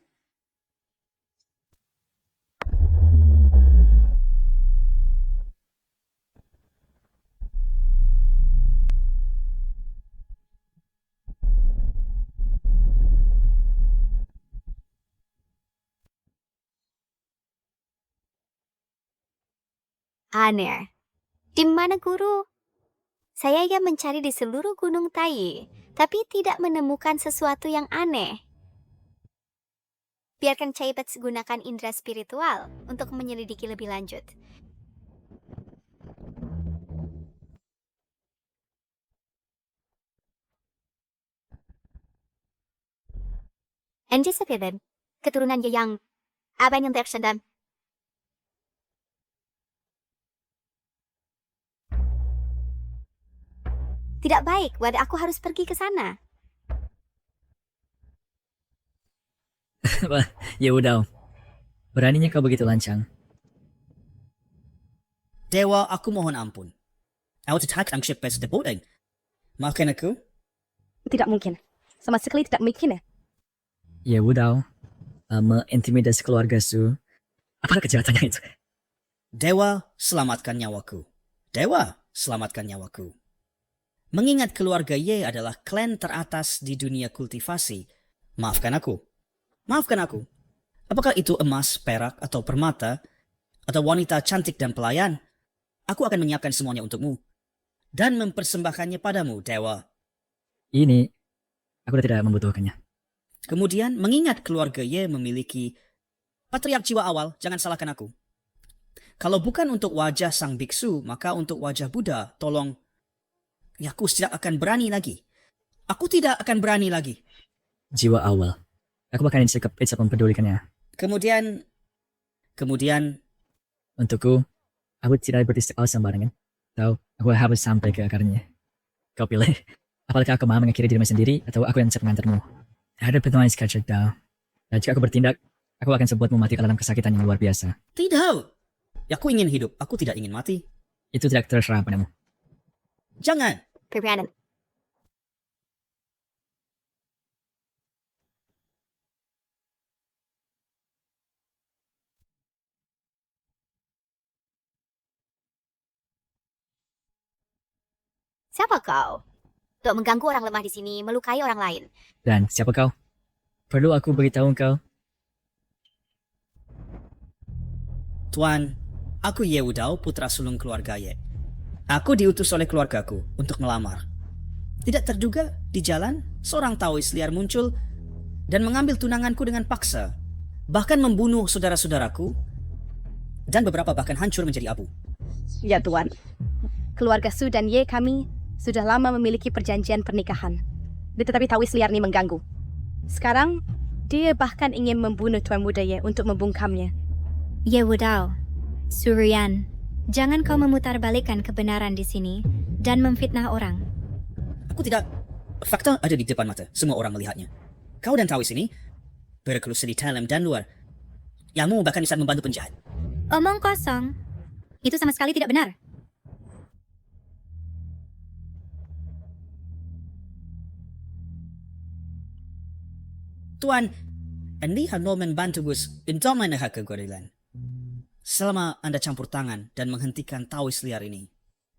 Aneh. Di mana guru? Saya yang mencari di seluruh gunung Tai, tapi tidak menemukan sesuatu yang aneh. Biarkan Caibet gunakan indera spiritual untuk menyelidiki lebih lanjut. Anji Sepeden, keturunan yang abang yang tersedam. Tidak baik, wadah aku harus pergi ke sana. Ya udah. Beraninya kau begitu lancang. Dewa, aku mohon ampun. I will attack ang ship as the boating. Maafkan aku? Tidak mungkin. Sama sekali tidak mungkin ya. Ya udah. Mengintimidasi keluarga Su. Apa kejahatannya itu? Dewa, selamatkan nyawaku. Dewa, selamatkan nyawaku. Mengingat keluarga Ye adalah klan teratas di dunia kultivasi. Maafkan aku. Maafkan aku. Apakah itu emas, perak, atau permata, atau wanita cantik dan pelayan? Aku akan menyiapkan semuanya untukmu. Dan mempersembahkannya padamu, Dewa. Ini, aku tidak membutuhkannya. Kemudian, mengingat keluarga Ye memiliki patriark jiwa awal, jangan salahkan aku. Kalau bukan untuk wajah sang biksu, maka untuk wajah Buddha, tolong. Ya, aku tidak akan berani lagi. Aku tidak akan berani lagi. Jiwa awal. Aku bahkan tidak mempedulikannya. Kemudian. Untukku, aku tidak beristighfar sembarangan. Tahu, aku harus sampai ke akarnya. Kau pilih. Apakah aku mau mengakhiri dirimu sendiri atau aku yang siap mengantarmu? Ada pertemuan sekejap dah. Dan jika aku bertindak, aku akan membuatmu mati dalam kesakitan yang luar biasa. Tidak. Ya, aku ingin hidup. Aku tidak ingin mati. Itu tidak terserah padamu. Jangan. Perbianan. Siapa kau? Untuk mengganggu orang lemah di sini, melukai orang lain. Dan siapa kau? Perlu aku beritahu kau? Tuan, aku Ye Wudao, putra sulung keluarga Ye. Aku diutus oleh keluargaku untuk melamar. Tidak terduga, di jalan, seorang Taois liar muncul dan mengambil tunanganku dengan paksa. Bahkan membunuh saudara-saudaraku, dan beberapa bahkan hancur menjadi abu. Ya Tuan, keluarga Su dan Ye kami sudah lama memiliki perjanjian pernikahan. Tetapi Taois liar ini mengganggu. Sekarang, dia bahkan ingin membunuh Tuan Muda Ye untuk membungkamnya. Ye Wudao, Surian, jangan kau memutarbalikkan kebenaran di sini dan memfitnah orang. Aku tidak... Fakta ada di depan mata, semua orang melihatnya. Kau dan Taois ini berkeluarga di dalam dan luar. Yamu bahkan bisa membantu penjahat. Omong kosong. Itu sama sekali tidak benar. Tuan, ini hanya membantu Gus untuk menahan kegorilan. Selama Anda campur tangan dan menghentikan Taois liar ini.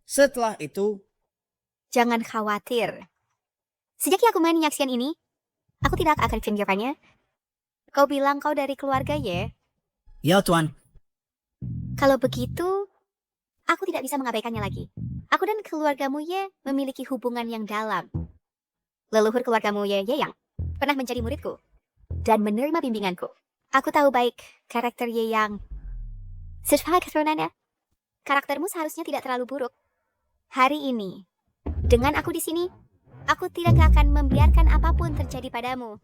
Setelah itu... Jangan khawatir. Sejak aku main nyaksian ini, aku tidak akan pinggirkannya. Kau bilang kau dari keluarga Ye? Ya, Tuan. Kalau begitu, aku tidak bisa mengabaikannya lagi. Aku dan keluargamu Ye memiliki hubungan yang dalam. Leluhur keluargamu Ye yang pernah menjadi muridku dan menerima bimbinganku. Aku tahu baik karakter Ye yang... Sesuai keturunannya, karaktermu seharusnya tidak terlalu buruk. Hari ini, dengan aku di sini, aku tidak akan membiarkan apapun terjadi padamu.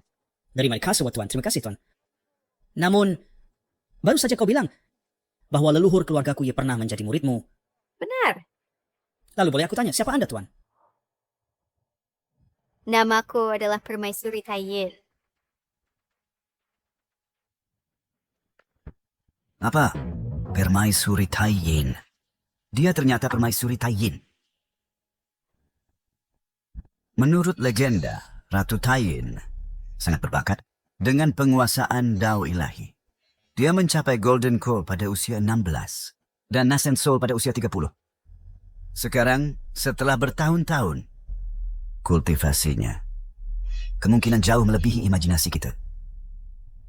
Dari mereka semua, Tuan. Terima kasih, Tuan. Namun, baru saja kau bilang bahwa leluhur keluargaku Ye pernah menjadi muridmu. Benar. Lalu boleh aku tanya, siapa Anda, Tuan? Namaku adalah Permaisuri Taiyin. Apa? Permaisuri Taiyin. Dia ternyata Permaisuri Taiyin. Menurut legenda, Ratu Taiyin sangat berbakat dengan penguasaan Dao ilahi. Dia mencapai Golden Core pada usia 16 dan Nascent Soul pada usia 30. Sekarang, setelah bertahun-tahun, kultivasinya kemungkinan jauh melebihi imajinasi kita.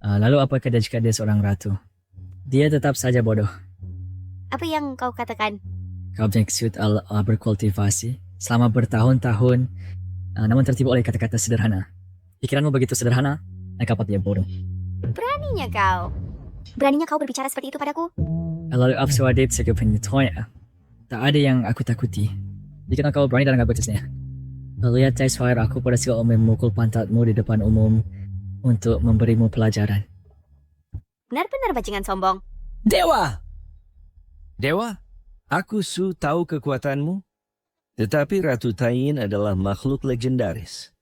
Lalu apakah jika dia seorang ratu? Dia tetap saja bodoh. Apa yang kau katakan? Kau maksud berkultivasi selama bertahun-tahun, namun tertipu oleh kata-kata sederhana. Pikiranmu begitu sederhana, maka dia bodoh. Beraninya kau. Beraninya kau berbicara seperti itu padaku? Lalu absurdet sekepenyetuanya. Tak ada yang aku takuti. Jika kau berani dan gak betusnya. Lihat suara aku pada siang memukul pantatmu di depan umum untuk memberimu pelajaran. Benar-benar bajingan sombong. Dewa! Dewa, aku tahu kekuatanmu. Tetapi Ratu Taiyin adalah makhluk legendaris.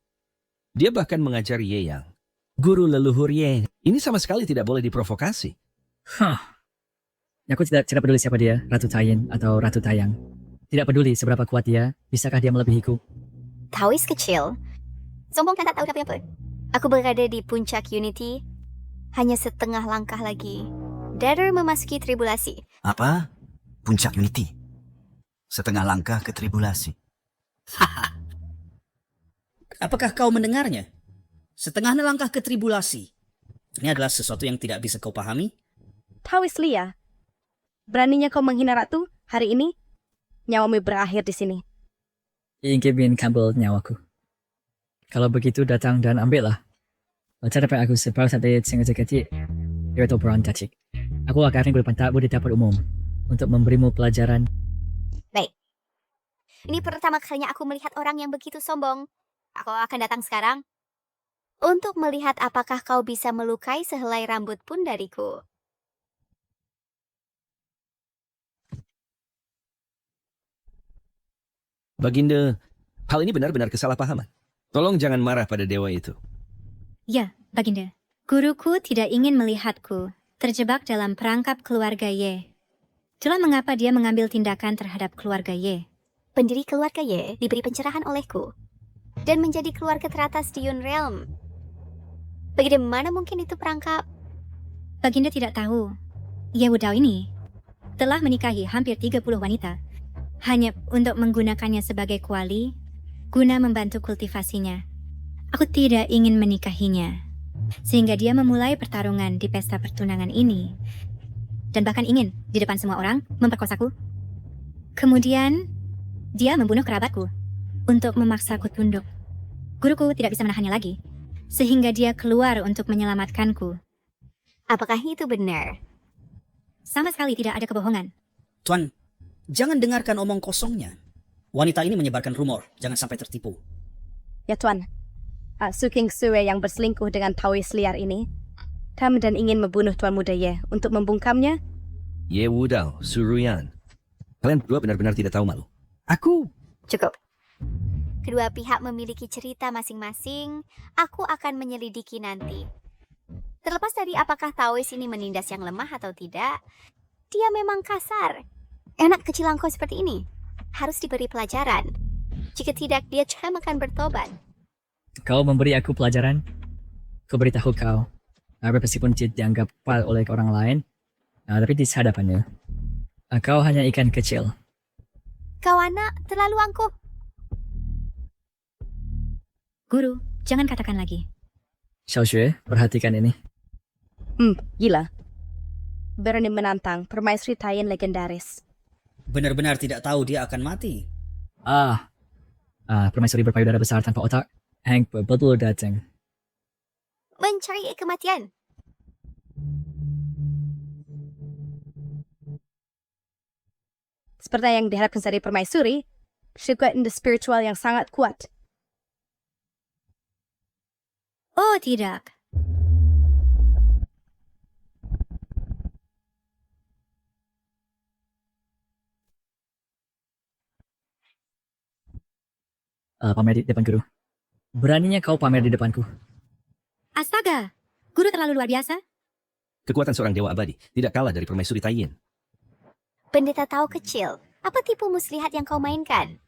Dia bahkan mengajar Ye Yang, guru leluhur Ye. Ini sama sekali tidak boleh diprovokasi. Aku tidak peduli siapa dia, Ratu Taiyin atau Ratu Tayang. Tidak peduli seberapa kuat dia, bisakah dia melebihiku? Taois kecil. Sombong kan tak tahu apa-apa. Aku berada di puncak Unity. Hanya setengah langkah lagi. Dare memasuki tribulasi. Apa? Puncak Unity? Setengah langkah ke tribulasi. Apakah kau mendengarnya? Setengah langkah ke tribulasi. Ini adalah sesuatu yang tidak bisa kau pahami. Taois Lia, beraninya kau menghina ratu hari ini? Nyawamu berakhir di sini. Ingin kabel nyawaku. Kalau begitu datang dan ambillah. Tetapi aku seperti sengaja kecil. Yaitu berantatik. Aku akan berpantatmu di dapur umum untuk memberimu pelajaran. Baik. Ini pertama kalinya aku melihat orang yang begitu sombong. Aku akan datang sekarang untuk melihat apakah kau bisa melukai sehelai rambut pun dariku. Baginda, hal ini benar-benar kesalahpahaman. Tolong jangan marah pada dewa itu. Ya, Baginda. Guruku tidak ingin melihatku terjebak dalam perangkap keluarga Ye. Itulah mengapa dia mengambil tindakan terhadap keluarga Ye. Pendiri keluarga Ye diberi pencerahan olehku dan menjadi keluarga teratas di Yun Realm. Bagaimana mungkin itu perangkap? Baginda tidak tahu. Ye Wudao ini telah menikahi hampir 30 wanita hanya untuk menggunakannya sebagai kuali, guna membantu kultivasinya. Aku tidak ingin menikahinya, sehingga dia memulai pertarungan di pesta pertunangan ini, dan bahkan ingin, di depan semua orang, memperkosaku. Kemudian, dia membunuh kerabatku, untuk memaksaku tunduk. Guruku tidak bisa menahannya lagi, sehingga dia keluar untuk menyelamatkanku. Apakah itu benar? Sama sekali tidak ada kebohongan. Tuan, jangan dengarkan omong kosongnya. Wanita ini menyebarkan rumor, jangan sampai tertipu. Ya Tuan, Su King Sue yang berselingkuh dengan Taois liar ini, Tam dan ingin membunuh Tuan Muda Ye untuk membungkamnya. Ye Wudao, Suruyan. Kalian berdua benar-benar tidak tahu malu. Aku... Cukup. Kedua pihak memiliki cerita masing-masing, aku akan menyelidiki nanti. Terlepas dari apakah Taois ini menindas yang lemah atau tidak, dia memang kasar. Anak kecil angkuh seperti ini harus diberi pelajaran. Jika tidak, dia cuma akan bertobat. Kau memberi aku pelajaran? Kau beritahu kau. Meskipun tidak dianggap pal oleh orang lain, tapi di hadapannya. Kau hanya ikan kecil. Kau anak terlalu angkuh. Guru, jangan katakan lagi. Xiaoxue, perhatikan ini. Gila. Berani menantang permaisuri Taiyin legendaris. Benar-benar tidak tahu dia akan mati. Permaisuri berpayudara besar tanpa otak. Hank betul datang. Mencari kematian. Seperti yang diharapkan dari permaisuri, kekuatan spiritual yang sangat kuat. Oh tidak. Pamer di depan guru. Beraninya kau pamer di depanku. Astaga, guru terlalu luar biasa. Kekuatan seorang dewa abadi tidak kalah dari permaisuri Taiyin. Pendeta tahu kecil, apa tipu muslihat yang kau mainkan?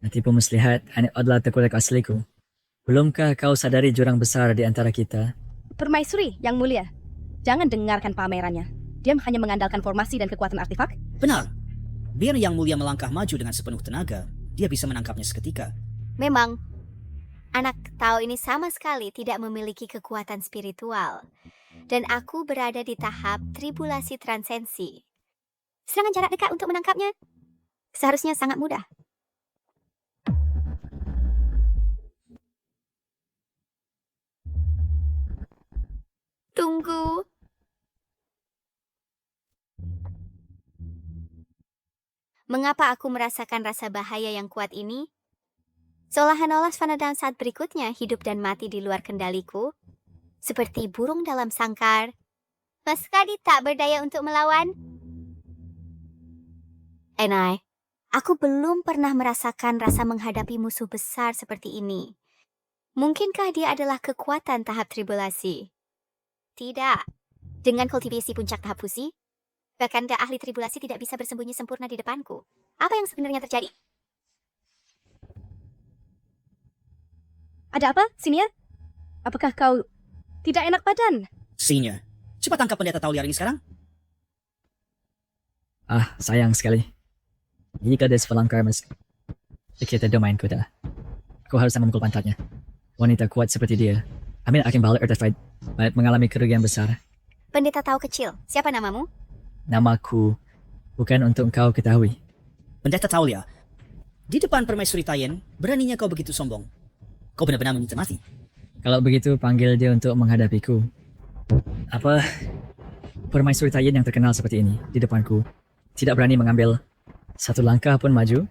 Tipu muslihat adalah tekulik asliku. Belumkah kau sadari jurang besar di antara kita? Permaisuri yang mulia, jangan dengarkan pamerannya. Dia hanya mengandalkan formasi dan kekuatan artefak. Benar. Biar yang mulia melangkah maju dengan sepenuh tenaga, dia bisa menangkapnya seketika. Memang, anak Tao ini sama sekali tidak memiliki kekuatan spiritual. Dan aku berada di tahap tribulasi transensi. Serangan jarak dekat untuk menangkapnya seharusnya sangat mudah. Tunggu. Mengapa aku merasakan rasa bahaya yang kuat ini? Seolah-olah Svanadang saat berikutnya hidup dan mati di luar kendaliku. Seperti burung dalam sangkar. Mas sekali tak berdaya untuk melawan. Enai, aku belum pernah merasakan rasa menghadapi musuh besar seperti ini. Mungkinkah dia adalah kekuatan tahap tribulasi? Tidak. Dengan kultivasi puncak tahap fusi, bahkan ahli tribulasi tidak bisa bersembunyi sempurna di depanku. Apa yang sebenarnya terjadi? Ada apa, Senior? Apakah kau tidak enak badan? Senior, cepat tangkap pendeta Tau liar ini sekarang. Sayang sekali. Jika dia selangkah kita domainku dah. Aku harus memukul pantatnya. Wanita kuat seperti dia, Amin akan balik artified, mengalami kerugian besar. Pendeta Tau kecil, siapa namamu? Namaku bukan untuk kau ketahui. Pendeta Taulia, di depan permaisuri Taiyin, beraninya kau begitu sombong. Kau benar-benar meminta mati. Kalau begitu, panggil dia untuk menghadapiku. Apa? Permaisuri Taiyin yang terkenal seperti ini, di depanku, tidak berani mengambil satu langkah pun maju?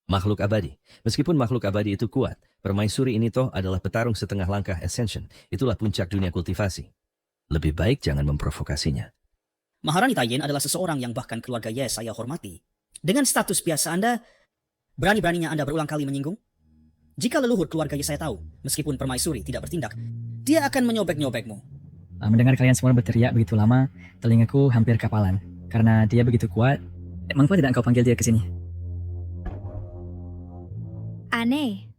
Makhluk abadi. Meskipun makhluk abadi itu kuat, permaisuri ini toh adalah petarung setengah langkah Ascension. Itulah puncak dunia kultivasi. Lebih baik jangan memprovokasinya. Maharani Taiyin adalah seseorang yang bahkan keluarga Ye saya hormati. Dengan status biasa Anda, berani-beraninya Anda berulang kali menyinggung? Jika leluhur keluarga Ye saya tahu, meskipun permaisuri tidak bertindak, dia akan menyobek-nyobekmu. Mendengar kalian semua berteriak begitu lama, telingaku hampir kapalan. Karena dia begitu kuat, mengapa tidak kau panggil dia ke sini? Aneh.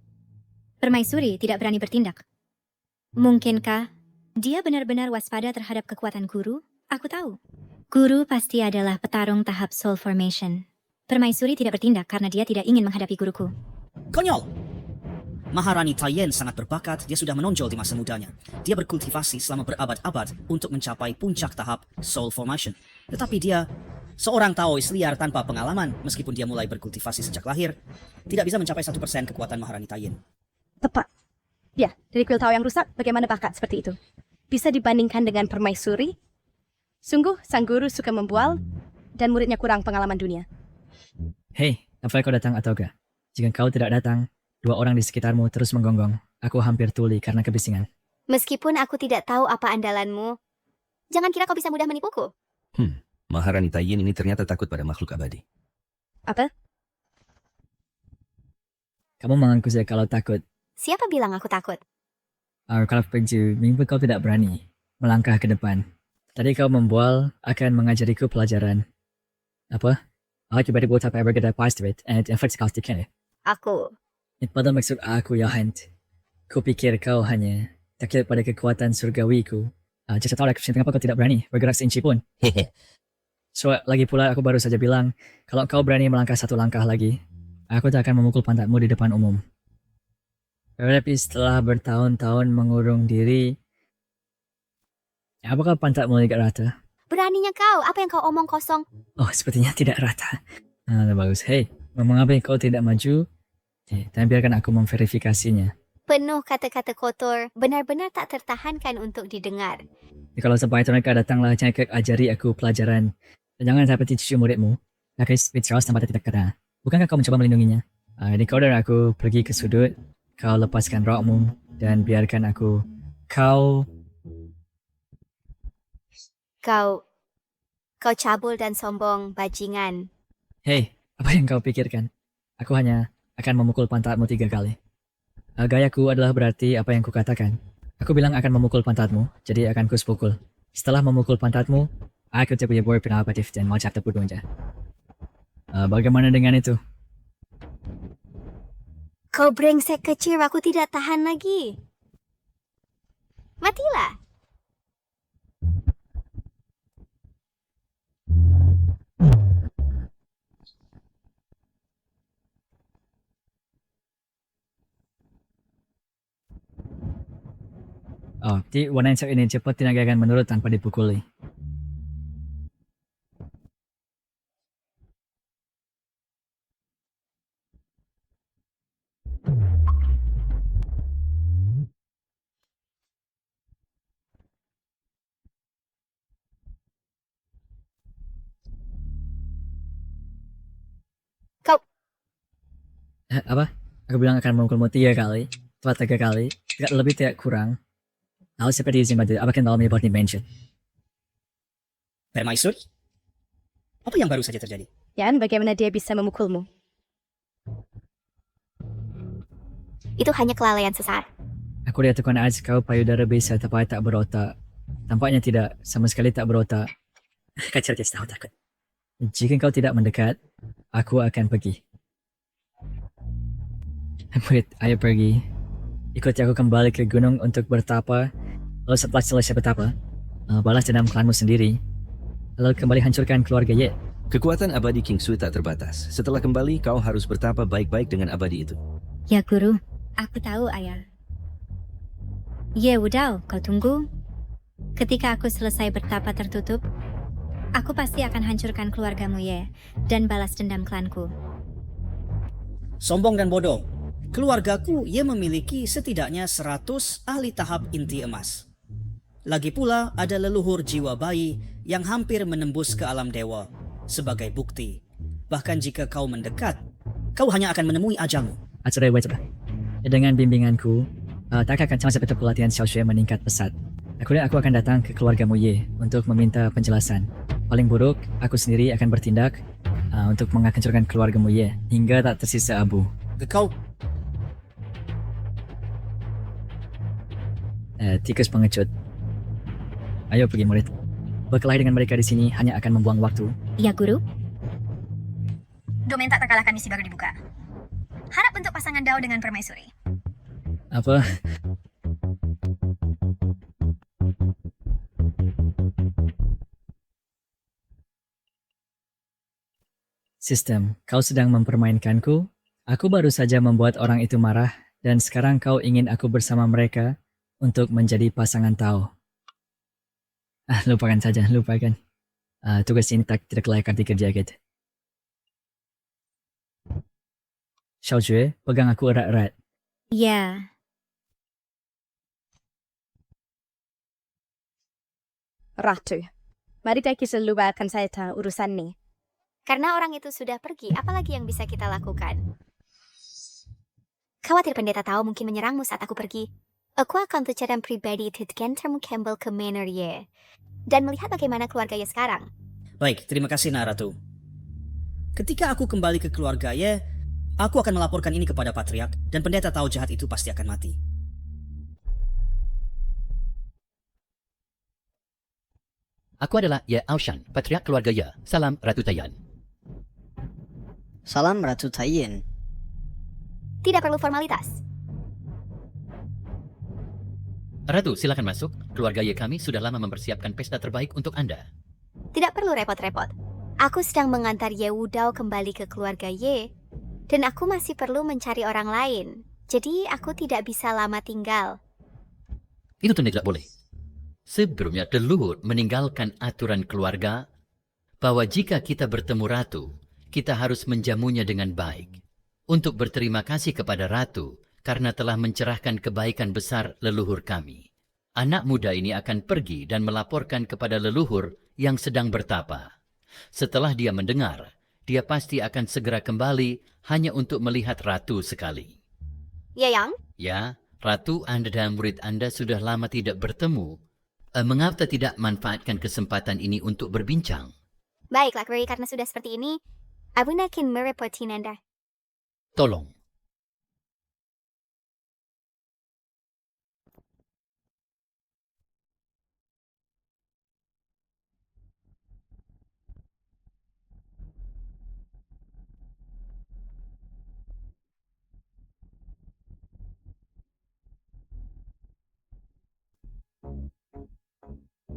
Permaisuri tidak berani bertindak. Mungkinkah dia benar-benar waspada terhadap kekuatan guru? Aku tahu. Guru pasti adalah petarung tahap Soul Formation. Permaisuri tidak bertindak karena dia tidak ingin menghadapi guruku. Konyol! Maharani Taiyin sangat berbakat, dia sudah menonjol di masa mudanya. Dia berkultivasi selama berabad-abad untuk mencapai puncak tahap Soul Formation. Tetapi dia seorang Taois liar tanpa pengalaman, meskipun dia mulai berkultivasi sejak lahir, tidak bisa mencapai 1% kekuatan Maharani Taiyin. Tepat. Ya, dari kuil Tao yang rusak, bagaimana bakat seperti itu? Bisa dibandingkan dengan permaisuri? Sungguh, sang guru suka membual, dan muridnya kurang pengalaman dunia. Hei, apa kau datang atau enggak? Jika kau tidak datang, 2 orang di sekitarmu terus menggonggong. Aku hampir tuli karena kebisingan. Meskipun aku tidak tahu apa andalanmu, jangan kira kau bisa mudah menipuku. Maharani Taiyin ini ternyata takut pada makhluk abadi. Apa? Kamu mengaku saja kalau takut. Siapa bilang aku takut? Kalau begitu, minggu kau tidak berani melangkah ke depan. Tadi kau membual akan mengajariku pelajaran. Apa? Aku baru buat apa yang bergeda pastrit and infeksi kau stikin. Aku. Pada maksud aku, Yohant. Kupikir kau hanya takut pada kekuatan surgawiku. Jadi tahu kenapa kau tidak berani bergerak seinci pun. So, lagi pula aku baru saja bilang, kalau kau berani melangkah 1 langkah lagi, aku tak akan memukul pantatmu di depan umum. Tetapi setelah bertahun-tahun mengurung diri, apakah pantatmu tidak rata? Beraninya kau, apa yang kau omong kosong? Oh, sepertinya tidak rata. Bagus. Hei, mengapa kau tidak maju? Dan biarkan aku memverifikasinya. Penuh kata-kata kotor, benar-benar tak tertahankan untuk didengar. Kalau sampai mereka datanglah, jangan ajari aku pelajaran. Dan jangan seperti cucu muridmu. Pakai speed Charles tanpa tidak kata. Bukankah kau mencoba melindunginya? Jadi kau dan aku pergi ke sudut. Kau lepaskan rokmu dan biarkan aku. Kau cabul dan sombong, bajingan. Hei, apa yang kau pikirkan? Aku hanya akan memukul pantatmu 3 kali. Gayaku adalah berarti apa yang kukatakan. Aku bilang akan memukul pantatmu, jadi akan kuspukul. Setelah memukul pantatmu, aku tidak punya berpendapat dan mau cakap pudunya. Bagaimana dengan itu? Kau brengsek kecil, aku tidak tahan lagi. Matilah. Oh, di warna yang ini cepat tenaga akan menurut tanpa dipukuli. Kau. Apa? Aku bilang akan memukulmu 3 kali. Tepat 3 kali. Tidak lebih, tidak kurang. Lalu seperti izin batu, apa yang dalam menyebut dimension? Permaisuri? Apa yang baru saja terjadi? Yan, bagaimana dia bisa memukulmu? Itu hanya kelalaian sesaat. Aku lihat tuan aja kau payudara bisa tapi tak berotak. Tampaknya tidak, sama sekali tak berotak. Kacau tahu takut. Jika kau tidak mendekat, aku akan pergi. Murid, ayo pergi. Ikuti aku kembali ke gunung untuk bertapa. Lalu setelah selesai bertapa, balas dendam klanmu sendiri. Lalu kembali hancurkan keluarga Ye. Kekuatan abadi King Sui tak terbatas. Setelah kembali, kau harus bertapa baik-baik dengan abadi itu. Ya guru, aku tahu ayah. Ye Wudao, kau tunggu. Ketika aku selesai bertapa tertutup, aku pasti akan hancurkan keluargamu Ye dan balas dendam klanku. Sombong dan bodoh. Keluargaku, ia memiliki setidaknya 100 ahli tahap inti emas. Lagi pula ada leluhur jiwa bayi yang hampir menembus ke alam dewa. Sebagai bukti, bahkan jika kau mendekat, kau hanya akan menemui ajalmu. Dengan bimbinganku, tak akan sama seperti pelatihan Xiao Shui meningkat pesat. Aku akan datang ke keluargamu Ye untuk meminta penjelasan. Paling buruk, aku sendiri akan bertindak untuk menghancurkan keluargamu Ye hingga tak tersisa abu. Kau tikus pengecut. Ayo pergi murid. Berkelahi dengan mereka di sini hanya akan membuang waktu. Ya guru. Domain tak terkalahkan misi baru dibuka. Harap bentuk pasangan Dao dengan permaisuri. Apa? Sistem, kau sedang mempermainkanku. Aku baru saja membuat orang itu marah dan sekarang kau ingin aku bersama mereka untuk menjadi pasangan Tao. Lupakan saja, lupakan. Tugas ini tidak layak dikerjakan. Xiaojue, pegang aku erat-erat. Ya, Ratu, mari kita lupakan saya urusan ni. Karena orang itu sudah pergi, apalagi yang bisa kita lakukan? Khawatir pendeta tahu mungkin menyerangmu saat aku pergi. Aku akan berjalan pribadi ke Gentermu Campbell ke Manor Ye dan melihat bagaimana keluarga Ye sekarang. Baik, terima kasih Naratu. Ketika aku kembali ke keluarga Ye, aku akan melaporkan ini kepada Patriark dan pendeta tahu jahat itu pasti akan mati. Aku adalah Ye Aoshan, Patriark keluarga Ye. Salam Ratu Tayan. Salam Ratu Tayin. Tidak perlu formalitas. Ratu, silakan masuk. Keluarga Ye kami sudah lama mempersiapkan pesta terbaik untuk Anda. Tidak perlu repot-repot. Aku sedang mengantar Ye Wudao kembali ke keluarga Ye, dan aku masih perlu mencari orang lain. Jadi aku tidak bisa lama tinggal. Itu tidak boleh. Sebelumnya leluhur meninggalkan aturan keluarga bahwa jika kita bertemu Ratu, kita harus menjamunya dengan baik. Untuk berterima kasih kepada Ratu karena telah mencerahkan kebaikan besar leluhur kami. Anak muda ini akan pergi dan melaporkan kepada leluhur yang sedang bertapa. Setelah dia mendengar, dia pasti akan segera kembali hanya untuk melihat Ratu sekali. Ya, Yang? Ya, Ratu Anda dan murid Anda sudah lama tidak bertemu. Mengapa tidak manfaatkan kesempatan ini untuk berbincang? Baiklah, Gray, karena sudah seperti ini, aku akan merepotin Anda. Tolong.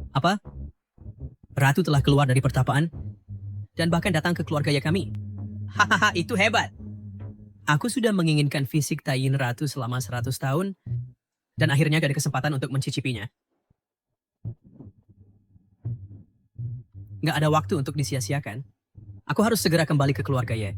Apa? Ratu telah keluar dari pertapaan dan bahkan datang ke keluarga ya kami. Hahaha, itu hebat. Aku sudah menginginkan fisik Tayin Ratu selama 100 tahun dan akhirnya gak ada kesempatan untuk mencicipinya. Gak ada waktu untuk disia-siakan. Aku harus segera kembali ke keluarga Ye.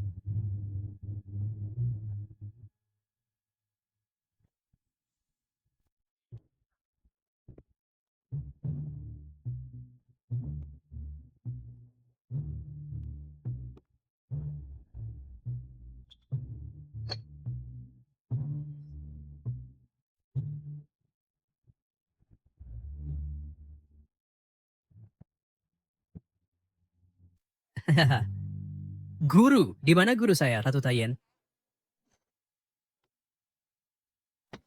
Guru, di mana guru saya, Ratu Tayin?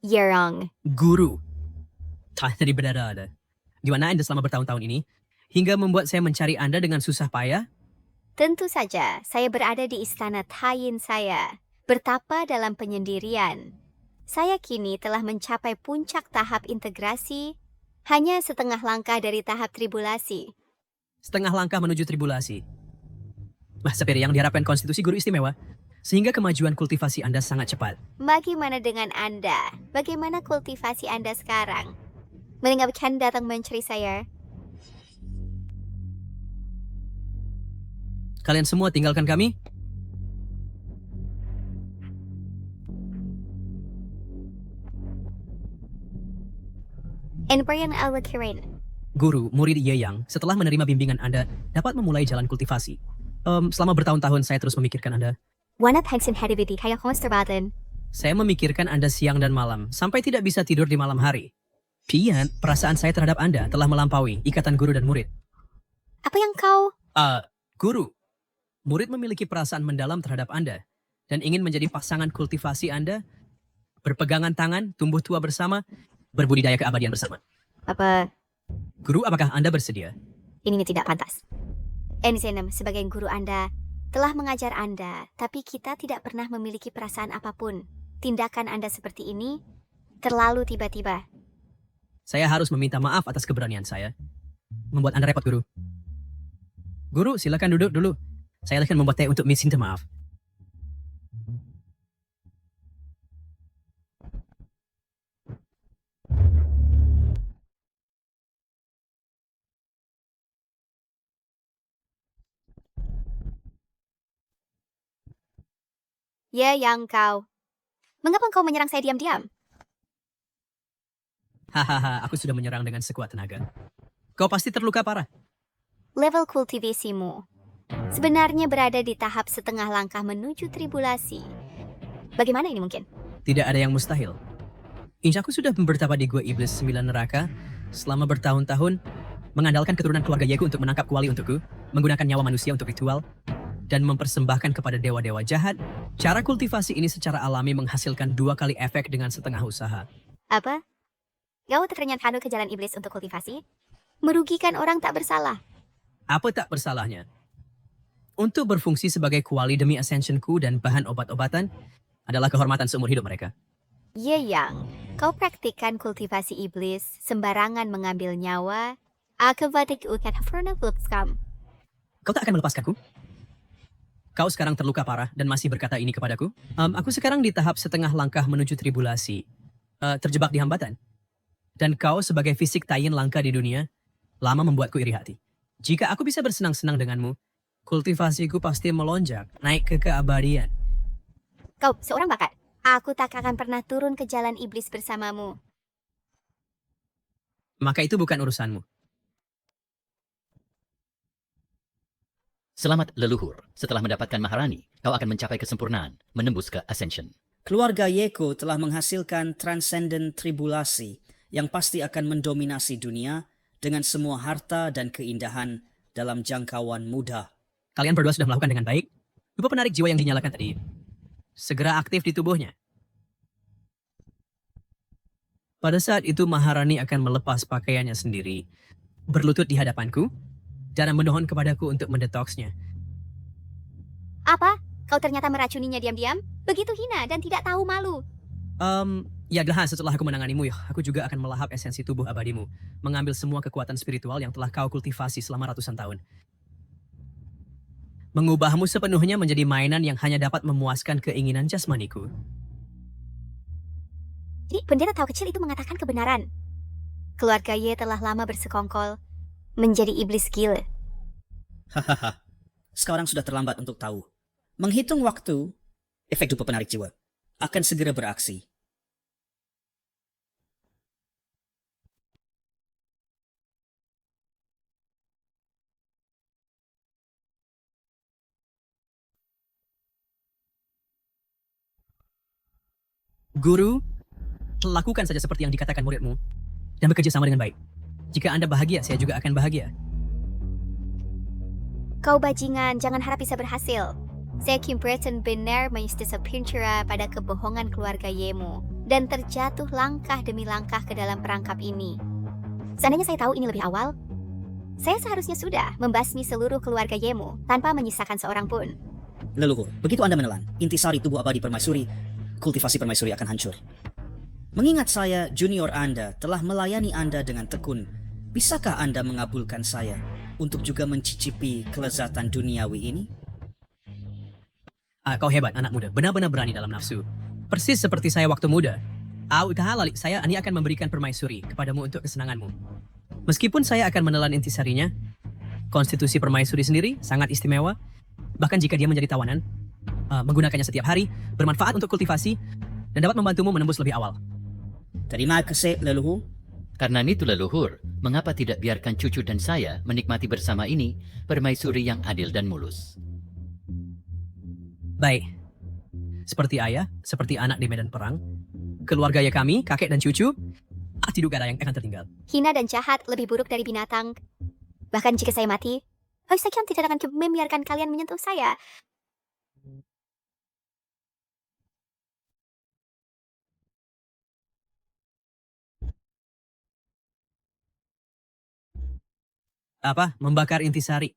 Yerong. Guru. Tadi benar ada. Di mana Anda selama bertahun-tahun ini? Hingga membuat saya mencari Anda dengan susah payah? Tentu saja, saya berada di istana Tayin saya, bertapa dalam penyendirian. Saya kini telah mencapai puncak tahap integrasi, hanya setengah langkah dari tahap tribulasi. Setengah langkah menuju tribulasi. Seperti yang diharapkan konstitusi guru istimewa, sehingga kemajuan kultivasi Anda sangat cepat. Bagaimana dengan Anda? Bagaimana kultivasi Anda sekarang? Mendengarkan datang mencari saya? Kalian semua tinggalkan kami? Enbrian Al-Wakirin. Guru, murid Ye Yang, setelah menerima bimbingan Anda, dapat memulai jalan kultivasi. Selama bertahun-tahun saya terus memikirkan Anda. Wana Pengsin Hedibiti Kaya Konsterbaden. Saya memikirkan Anda siang dan malam, sampai tidak bisa tidur di malam hari. Pian, perasaan saya terhadap Anda telah melampaui ikatan guru dan murid. Apa yang kau... Guru, murid memiliki perasaan mendalam terhadap Anda dan ingin menjadi pasangan kultivasi Anda, berpegangan tangan, tumbuh tua bersama, berbudidaya keabadian bersama. Apa... Guru, apakah Anda bersedia? Ini tidak pantas. Ensenem sebagai guru Anda telah mengajar Anda, tapi kita tidak pernah memiliki perasaan apapun. Tindakan Anda seperti ini terlalu tiba-tiba. Saya harus meminta maaf atas keberanian saya. Membuat Anda repot, Guru. Guru, silakan duduk dulu. Saya akan membuat teh untuk minta maaf. Ya, yang kau. Mengapa kau menyerang saya diam-diam? Hahaha, aku sudah menyerang dengan sekuat tenaga. Kau pasti terluka parah. Level kultivasimu sebenarnya berada di tahap setengah langkah menuju tribulasi. Bagaimana ini mungkin? Tidak ada yang mustahil. Injaku sudah bertapa di Gua Iblis 9 Neraka selama bertahun-tahun, mengandalkan keturunan keluarga Yeku untuk menangkap kuali untukku, menggunakan nyawa manusia untuk ritual, dan mempersembahkan kepada dewa-dewa jahat. Cara kultivasi ini secara alami menghasilkan 2 kali efek dengan setengah usaha. Apa? Kau ternyata ke jalan iblis untuk kultivasi? Merugikan orang tak bersalah. Apa tak bersalahnya? Untuk berfungsi sebagai kuali demi ascensionku dan bahan obat-obatan adalah kehormatan seumur hidup mereka. Ye Yang, kau praktikkan kultivasi iblis, sembarangan mengambil nyawa, akibat ukat hafrona flupskam. Kau tak akan melepaskanku? Kau sekarang terluka parah dan masih berkata ini kepadaku? Aku sekarang di tahap setengah langkah menuju tribulasi. Terjebak di hambatan. Dan kau sebagai fisik tayin langka di dunia, lama membuatku iri hati. Jika aku bisa bersenang-senang denganmu, kultivasiku pasti melonjak, naik ke keabadian. Kau seorang bakat. Aku tak akan pernah turun ke jalan iblis bersamamu. Maka itu bukan urusanmu. Selamat leluhur. Setelah mendapatkan Maharani, kau akan mencapai kesempurnaan, menembus ke Ascension. Keluarga Yeko telah menghasilkan transcendent tribulasi yang pasti akan mendominasi dunia dengan semua harta dan keindahan dalam jangkauan mudah. Kalian berdua sudah melakukan dengan baik. Lupa penarik jiwa yang dinyalakan tadi segera aktif di tubuhnya. Pada saat itu Maharani akan melepas pakaiannya sendiri, berlutut di hadapanku, dan memohon kepadaku untuk mendetoksnya. Apa? Kau ternyata meracuninya diam-diam? Begitu hina dan tidak tahu malu. Ya adalah setelah aku menanganimu, aku juga akan melahap esensi tubuh abadimu, mengambil semua kekuatan spiritual yang telah kau kultivasi selama ratusan tahun. Mengubahmu sepenuhnya menjadi mainan yang hanya dapat memuaskan keinginan jasmaniku. Jadi pendeta tahu kecil itu mengatakan kebenaran. Keluarga Ye telah lama bersekongkol menjadi iblis gila. Hahaha, sekarang sudah terlambat untuk tahu. Menghitung waktu, efek dupa penarik jiwa akan segera beraksi. Guru, lakukan saja seperti yang dikatakan muridmu dan bekerja sama dengan baik. Jika Anda bahagia, saya juga akan bahagia. Kau bajingan, jangan harap bisa berhasil. Saya Kim Breton benar menyesuaikan pada kebohongan keluarga Yemu dan terjatuh langkah demi langkah ke dalam perangkap ini. Seandainya saya tahu ini lebih awal, saya seharusnya sudah membasmi seluruh keluarga Yemu tanpa menyisakan seorang pun. Leluhur, begitu Anda menelan intisari tubuh abadi permaisuri, kultivasi permaisuri akan hancur. Mengingat saya, junior Anda, telah melayani Anda dengan tekun, bisakah Anda mengabulkan saya untuk juga mencicipi kelezatan duniawi ini? Kau hebat, anak muda. Benar-benar berani dalam nafsu. Persis seperti saya waktu muda. Saya ini akan memberikan permaisuri kepadamu untuk kesenanganmu. Meskipun saya akan menelan intisarinya, konstitusi permaisuri sendiri sangat istimewa. Bahkan jika dia menjadi tawanan, menggunakannya setiap hari, bermanfaat untuk kultivasi, dan dapat membantumu menembus lebih awal. Terima kasih, leluhur. Karena itu leluhur, mengapa tidak biarkan cucu dan saya menikmati bersama ini permaisuri yang adil dan mulus? Baik. Seperti ayah, seperti anak di medan perang, keluarga ya kami, kakek dan cucu, tidak ada yang akan tertinggal. Hina dan jahat lebih buruk dari binatang. Bahkan jika saya mati, saya tidak akan membiarkan kalian menyentuh saya. Apa? Membakar intisari.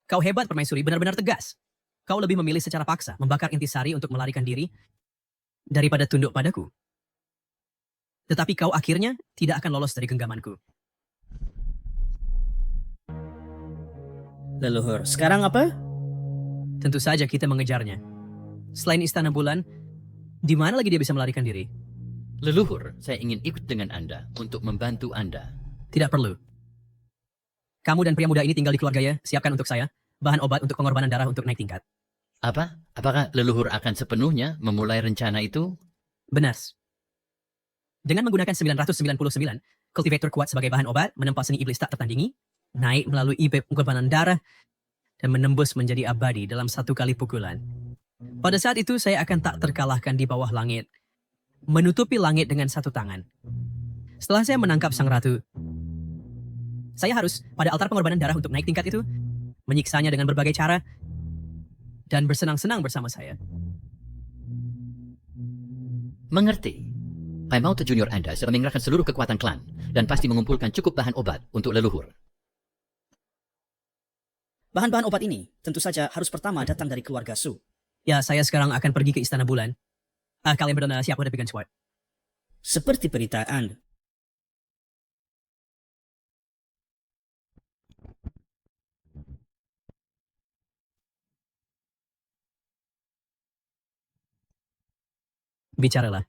Kau hebat, permaisuri, benar-benar tegas. Kau lebih memilih secara paksa membakar intisari untuk melarikan diri daripada tunduk padaku. Tetapi kau akhirnya tidak akan lolos dari genggamanku. Leluhur, sekarang apa? Tentu saja kita mengejarnya. Selain Istana Bulan, di mana lagi dia bisa melarikan diri? Leluhur, saya ingin ikut dengan Anda untuk membantu Anda. Tidak perlu. Kamu dan pria muda ini tinggal di keluarga ya, siapkan untuk saya bahan obat untuk pengorbanan darah untuk naik tingkat. Apa? Apakah leluhur akan sepenuhnya memulai rencana itu? Benar. Dengan menggunakan 999, kultivator kuat sebagai bahan obat, menempa seni iblis tak tertandingi, naik melalui IP pengorbanan darah, dan menembus menjadi abadi dalam satu kali pukulan. Pada saat itu saya akan tak terkalahkan di bawah langit, menutupi langit dengan satu tangan. Setelah saya menangkap sang ratu, saya harus pada altar pengorbanan darah untuk naik tingkat itu, menyiksanya dengan berbagai cara, dan bersenang-senang bersama saya. Mengerti. Paimauta Junior Anda sedang mengerahkan seluruh kekuatan klan dan pasti mengumpulkan cukup bahan obat untuk leluhur. Bahan-bahan obat ini tentu saja harus pertama datang dari keluarga Su. Ya, saya sekarang akan pergi ke Istana Bulan. Kalian berdua siap hadapi Sword. Seperti berita Anda. Bicaralah.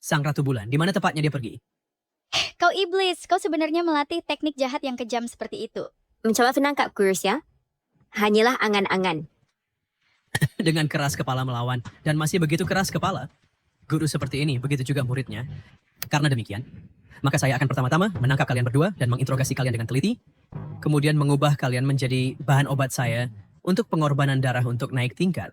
Sang Ratu Bulan, di mana tepatnya dia pergi? Kau iblis, kau sebenarnya melatih teknik jahat yang kejam seperti itu. Mencoba menangkap Kurus ya? Hanyalah angan-angan. Dengan keras kepala melawan, dan masih begitu keras kepala. Guru seperti ini, begitu juga muridnya. Karena demikian, maka saya akan pertama-tama menangkap kalian berdua dan menginterogasi kalian dengan teliti, kemudian mengubah kalian menjadi bahan obat saya untuk pengorbanan darah untuk naik tingkat.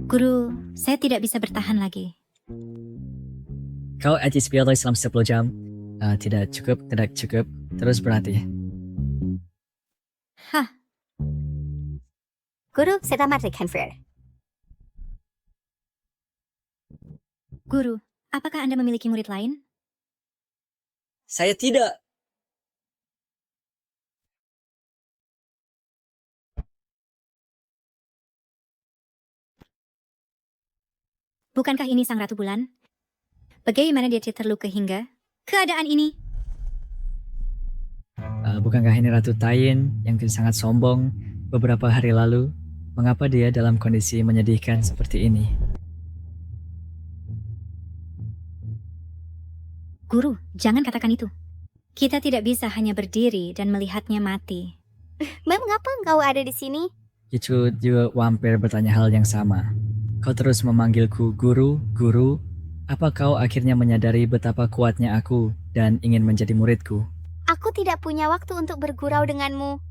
Guru, saya tidak bisa bertahan lagi. Kau anti-spiral selama 10 jam. Tidak cukup. Terus berhati. Hah, Guru, saya tamat Hanfred. Guru, apakah Anda memiliki murid lain? Saya tidak. Bukankah ini Sang Ratu Bulan? Bagaimana dia terluka hingga keadaan ini? Bukankah ini Ratu Tain yang sangat sombong beberapa hari lalu? Mengapa dia dalam kondisi menyedihkan seperti ini? Guru, jangan katakan itu. Kita tidak bisa hanya berdiri dan melihatnya mati. Mengapa engkau ada di sini? Kicu juga Wampir bertanya hal yang sama. Kau terus memanggilku guru. Apa kau akhirnya menyadari betapa kuatnya aku dan ingin menjadi muridku? Aku tidak punya waktu untuk bergurau denganmu.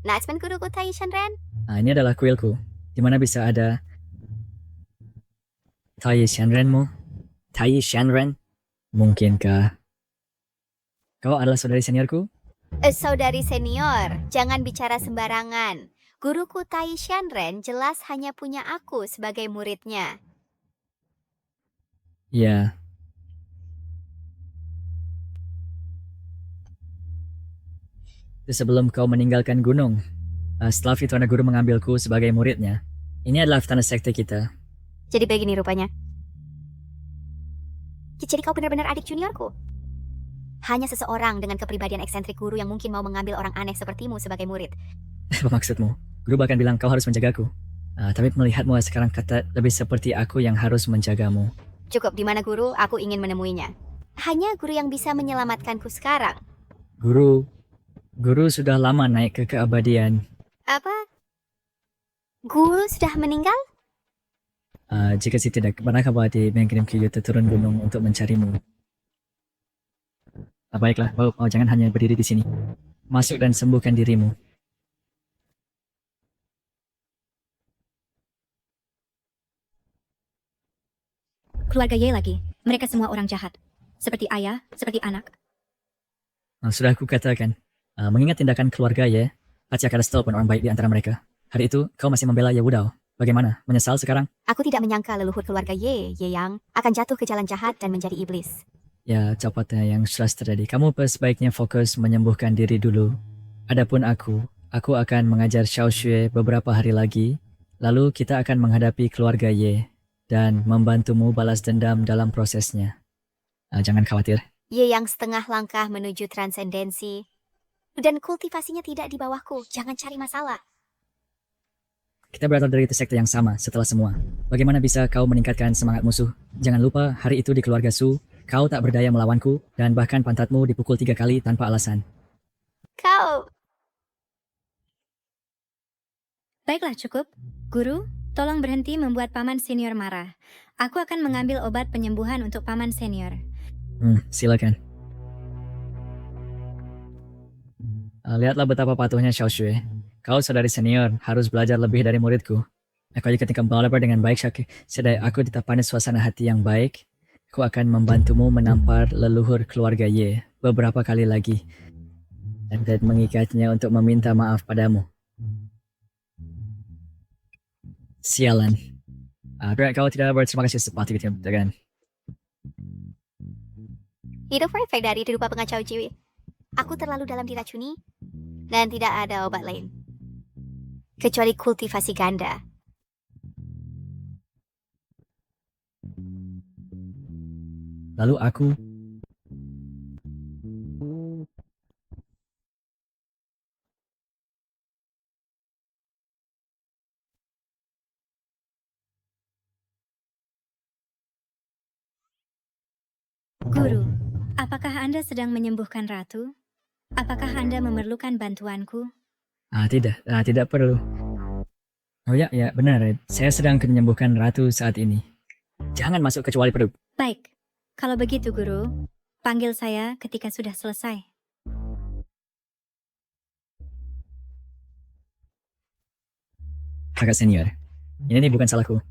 Natsman guruku Tai Shenren. Ini adalah kuilku. Di mana bisa ada Tai Shenrenmu? Tai Shenren? Mungkinkah kau adalah saudari seniorku? Saudari senior, jangan bicara sembarangan. Guruku Tai Shenren jelas hanya punya aku sebagai muridnya. Ya. Sebelum kau meninggalkan gunung, setelah Fitrana Guru mengambilku sebagai muridnya, ini adalah tanah sekte kita. Jadi begini rupanya. Jadi kau benar-benar adik juniorku? Hanya seseorang dengan kepribadian eksentrik guru yang mungkin mau mengambil orang aneh sepertimu sebagai murid. Apa maksudmu? Guru bahkan bilang kau harus menjagaku. Tapi melihatmu sekarang kata lebih seperti aku yang harus menjagamu. Cukup, di mana guru? Aku ingin menemuinya. Hanya guru yang bisa menyelamatkanku sekarang. Guru sudah lama naik ke keabadian. Apa? Guru sudah meninggal? Jika sih tidak, pernahkah Bati mengirim Kyuta turun gunung untuk mencarimu? Baiklah, jangan hanya berdiri di sini. Masuk dan sembuhkan dirimu. Keluarga Ye lagi. Mereka semua orang jahat. Seperti ayah, seperti anak. Sudah aku katakan, mengingat tindakan keluarga Ye, pasti akan ada pun orang baik di antara mereka. Hari itu, kau masih membela Ye Wudao. Bagaimana? Menyesal sekarang? Aku tidak menyangka leluhur keluarga Ye Yang akan jatuh ke jalan jahat dan menjadi iblis. Ya, cepatnya yang sudah terjadi. Kamu sebaiknya fokus menyembuhkan diri dulu. Adapun aku akan mengajar Xiao Xue beberapa hari lagi. Lalu kita akan menghadapi keluarga Ye dan membantumu balas dendam dalam prosesnya. Jangan khawatir. Ye yang setengah langkah menuju transendensi. Dan kultivasinya tidak di bawahku. Jangan cari masalah. Kita berasal dari sekte yang sama setelah semua. Bagaimana bisa kau meningkatkan semangat musuh? Jangan lupa hari itu di keluarga Su, kau tak berdaya melawanku dan bahkan pantatmu dipukul 3 kali tanpa alasan. Kau... Baiklah, cukup. Guru, tolong berhenti membuat paman senior marah. Aku akan mengambil obat penyembuhan untuk paman senior. Silakan. Lihatlah betapa patuhnya Xiao Xue. Kau saudari senior, harus belajar lebih dari muridku. Aku ketika belajar dengan baik, sedai aku ditapani suasana hati yang baik, aku akan membantumu menampar leluhur keluarga Ye beberapa kali lagi. Dan mengikatnya untuk meminta maaf padamu. Sialan. Kau tidak berterima kasih seperti itu, kan? Itu perfect dari rupa pengacau jiwa. Aku terlalu dalam diracuni, dan tidak ada obat lain. Kecuali kultivasi ganda. Lalu aku... Guru, apakah Anda sedang menyembuhkan ratu? Apakah Anda memerlukan bantuanku? Tidak perlu. Oh ya, benar. Saya sedang menyembuhkan ratu saat ini. Jangan masuk kecuali perut. Baik, kalau begitu guru, panggil saya ketika sudah selesai. Kakak senior, ini bukan salahku.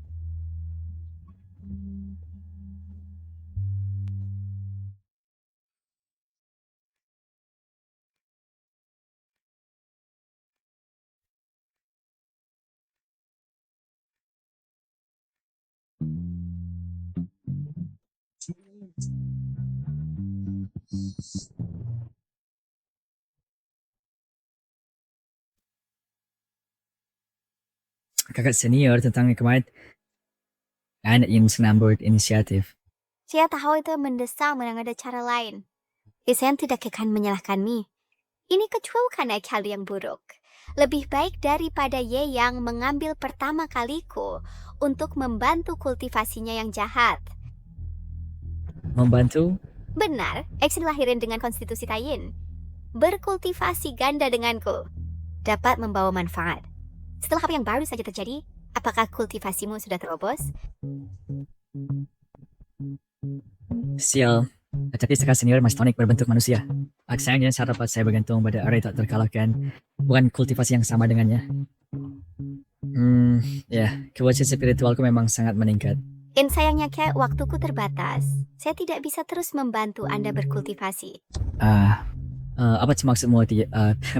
Kakak senior tentang kemarin anak yang menambut inisiatif. Saya tahu itu mendesak menang ada cara lain. Saya tidak akan menyalahkan Mi. Ini kecuali karena hal yang buruk. Lebih baik daripada Ye yang mengambil pertama kaliku untuk membantu kultivasinya yang jahat. Membantu? Benar, X dilahirin dengan konstitusi Taiyin. Berkultivasi ganda denganku. Dapat membawa manfaat. Setelah apa yang baru saja terjadi, apakah kultivasimu sudah terobos? Sial, tapi kakak senior mastonik berbentuk manusia. Sayangnya saat dapat saya bergantung pada area tak terkalahkan, bukan kultivasi yang sama dengannya. Kewajib spiritualku memang sangat meningkat. Sayangnya Kak, waktuku terbatas. Saya tidak bisa terus membantu Anda berkultivasi. Apa maksudmu?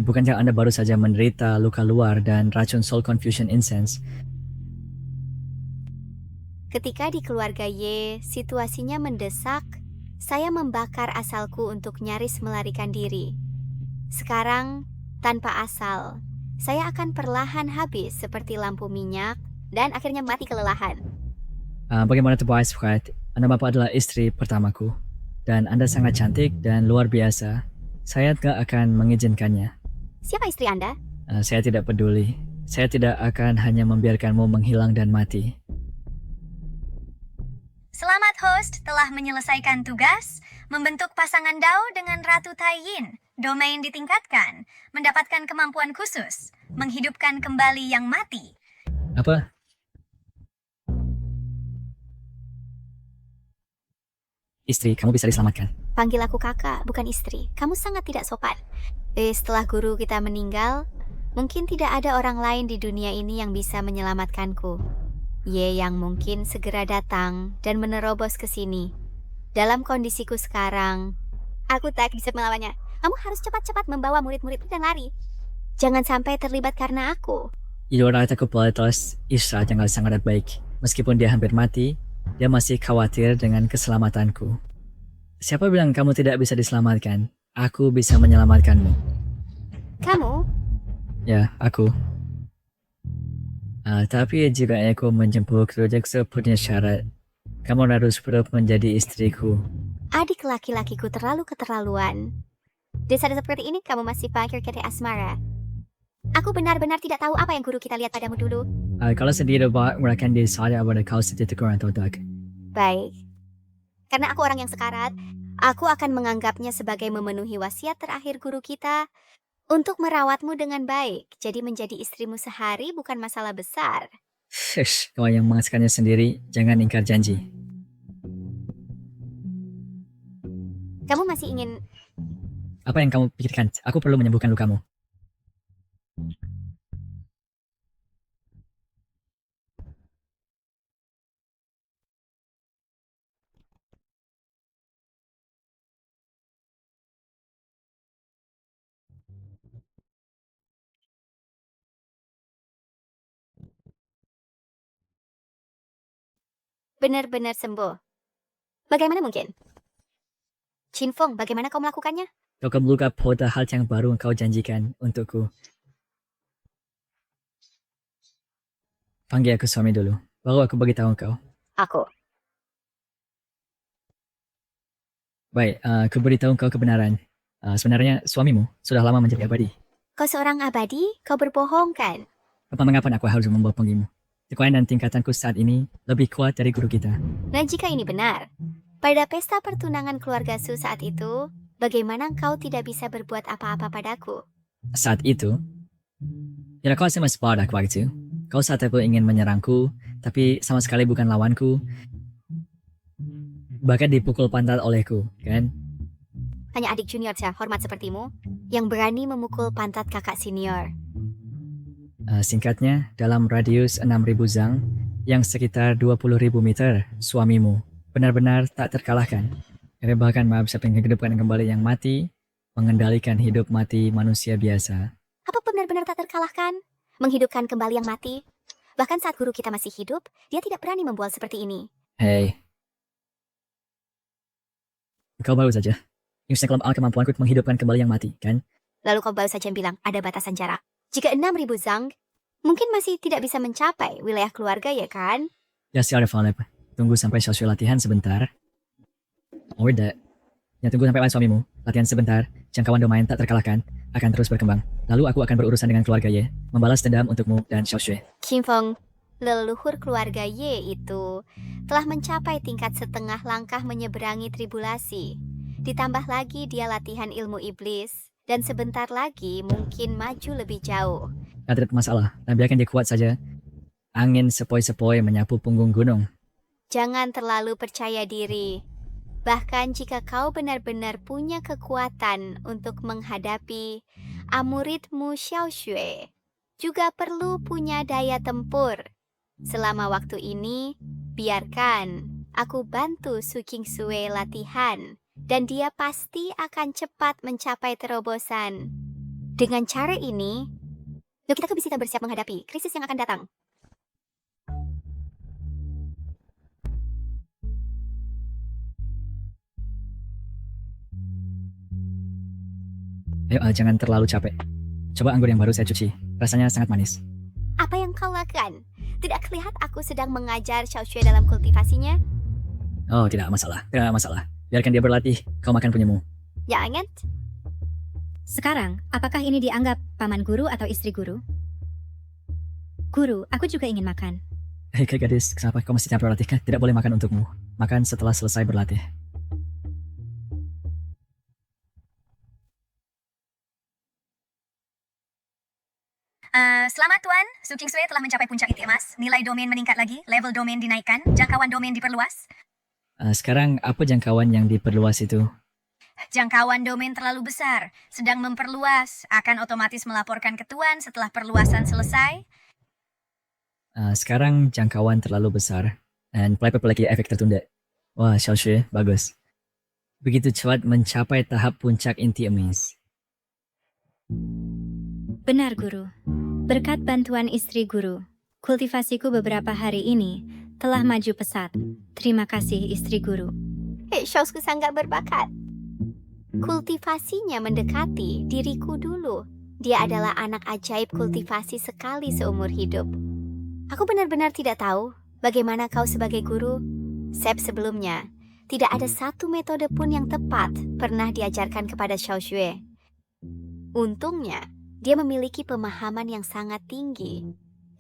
Bukankah Anda baru saja menderita luka luar dan racun Soul Confusion Incense? Ketika di keluarga Ye, situasinya mendesak, saya membakar asalku untuk nyaris melarikan diri. Sekarang, tanpa asal, saya akan perlahan habis seperti lampu minyak dan akhirnya mati kelelahan. Bagaimana Tobias Pratt? Anda Bapak adalah istri pertamaku, dan Anda sangat cantik dan luar biasa. Saya tidak akan mengizinkannya. Siapa istri Anda? Saya tidak peduli. Saya tidak akan hanya membiarkanmu menghilang dan mati. Selamat host telah menyelesaikan tugas, membentuk pasangan Dao dengan Ratu Taiyin, domain ditingkatkan, mendapatkan kemampuan khusus, menghidupkan kembali yang mati. Apa? Istri, kamu bisa diselamatkan. Panggil aku kakak, bukan istri. Kamu sangat tidak sopan. Setelah guru kita meninggal, mungkin tidak ada orang lain di dunia ini yang bisa menyelamatkanku. Ye yang mungkin segera datang dan menerobos ke sini. Dalam kondisiku sekarang, aku tak bisa melawannya. Kamu harus cepat-cepat membawa murid-murid dan lari. Jangan sampai terlibat karena aku. Idolataku Platos, istri yang sangat baik. Meskipun dia hampir mati, dia masih khawatir dengan keselamatanku. Siapa bilang kamu tidak bisa diselamatkan? Aku bisa menyelamatkanmu. Kamu? Ya, aku. Tapi jika aku menjemput rejeki punya syarat, kamu harus berhak menjadi istriku. Adik laki-lakiku terlalu keterlaluan. Di saat seperti ini kamu masih panggil kata asmara. Aku benar-benar tidak tahu apa yang guru kita lihat padamu dulu. Kalau sedih dapat mereka disadar pada kau sedih kurang otak. Baik. Karena aku orang yang sekarat, aku akan menganggapnya sebagai memenuhi wasiat terakhir guru kita untuk merawatmu dengan baik. Jadi menjadi istrimu sehari bukan masalah besar. Kau yang mengasahkannya sendiri, jangan ingkar janji. Kamu masih ingin... Apa yang kamu pikirkan? Aku perlu menyembuhkan lukamu. Benar-benar sembuh. Bagaimana mungkin? Chinfeng, bagaimana kau melakukannya? Kau kebuka pada hal yang baru kau janjikan untukku. Panggil aku suami dulu, baru aku beritahu kau. Aku. Baik, aku beritahu kau kebenaran. Sebenarnya suamimu sudah lama menjadi abadi. Kau seorang abadi? Kau berbohong kan? Mengapa aku harus membohongimu? Kekuatan dan tingkatanku saat ini lebih kuat dari guru kita. Nah, jika ini benar, pada pesta pertunangan keluarga Su saat itu, bagaimana kau tidak bisa berbuat apa-apa padaku? Saat itu, ya kau masih pada waktu itu. Kau saat itu ingin menyerangku, tapi sama sekali bukan lawanku. Bahkan dipukul pantat olehku, kan? Hanya adik junior hormat sepertimu yang berani memukul pantat kakak senior. Singkatnya, dalam radius 6.000 zang, yang sekitar 20.000 meter, suamimu benar-benar tak terkalahkan. Dia bahkan bisa menghidupkan kembali yang mati, mengendalikan hidup mati manusia biasa. Apa benar-benar tak terkalahkan? Menghidupkan kembali yang mati? Bahkan saat guru kita masih hidup, dia tidak berani membual seperti ini. Hei, kau baru saja. Ini sekelompok kemampuanku menghidupkan kembali yang mati, kan? Lalu kau baru saja bilang ada batasan jarak. Jika 6.000 zang, mungkin masih tidak bisa mencapai wilayah keluarga, ya kan? Ya siapa Philip, tunggu sampai sosial latihan sebentar. Oh tidak. Ya tunggu sampai suamimu, latihan sebentar, jangkauan domain tak terkalahkan, akan terus berkembang. Lalu aku akan berurusan dengan keluarga Ye, membalas dendam untukmu dan Xiao Xue. Qingfeng, leluhur keluarga Ye itu telah mencapai tingkat setengah langkah menyeberangi tribulasi. Ditambah lagi dia latihan ilmu iblis, dan sebentar lagi mungkin maju lebih jauh. Tidak masalah, dan biarkan dia kuat saja. Angin sepoi-sepoi menyapu punggung gunung. Jangan terlalu percaya diri. Bahkan jika kau benar-benar punya kekuatan untuk menghadapi amuridmu Xiao Xue, juga perlu punya daya tempur. Selama waktu ini, biarkan aku bantu Su Qingsue latihan, dan dia pasti akan cepat mencapai terobosan. Dengan cara ini, kita bisa bersiap menghadapi krisis yang akan datang. Ayo, jangan terlalu capek. Coba anggur yang baru saya cuci. Rasanya sangat manis. Apa yang kau lakukan? Tidak terlihat aku sedang mengajar Xiao Xue dalam kultivasinya? Oh, tidak masalah. Tidak masalah. Biarkan dia berlatih. Kau makan punyamu. Ya, ingat? Sekarang, apakah ini dianggap paman guru atau istri guru? Guru, aku juga ingin makan. Hei gadis, kenapa kau masih tidak berlatih? Tidak boleh makan untukmu. Makan setelah selesai berlatih. Selamat Tuan, Su Qingsue telah mencapai puncak inti emas. Nilai domain meningkat lagi, level domain dinaikkan, jangkauan domain diperluas. Sekarang apa jangkauan yang diperluas itu? Jangkauan domain terlalu besar, sedang memperluas, akan otomatis melaporkan ke Tuan setelah perluasan selesai. Sekarang jangkauan terlalu besar, dan lagi efek tertunda. Wah, Xiao Xue, bagus. Begitu cepat mencapai tahap puncak inti emas. Benar, Guru. Berkat bantuan istri guru, kultivasiku beberapa hari ini telah maju pesat. Terima kasih, istri guru. Shawsku sangat berbakat. Kultivasinya mendekati diriku dulu. Dia adalah anak ajaib kultivasi sekali seumur hidup. Aku benar-benar tidak tahu bagaimana kau sebagai guru. Sep sebelumnya, tidak ada satu metode pun yang tepat pernah diajarkan kepada Xiao Xue. Untungnya, dia memiliki pemahaman yang sangat tinggi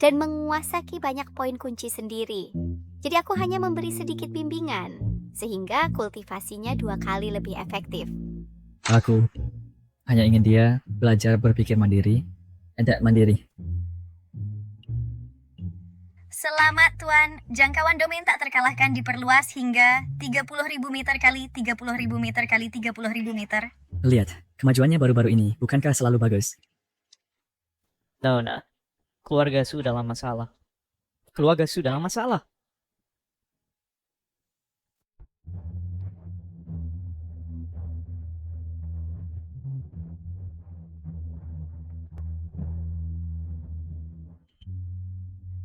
dan menguasai banyak poin kunci sendiri. Jadi aku hanya memberi sedikit bimbingan, sehingga kultivasinya 2 kali lebih efektif. Aku hanya ingin dia belajar berpikir mandiri, tidak mandiri. Selamat Tuan, jangkauan domain tak terkalahkan diperluas hingga 30.000 meter kali 30.000 meter kali 30.000 meter. Lihat, kemajuannya baru-baru ini, bukankah selalu bagus? Nona, keluarga Su dalam masalah. Keluarga Su dalam masalah.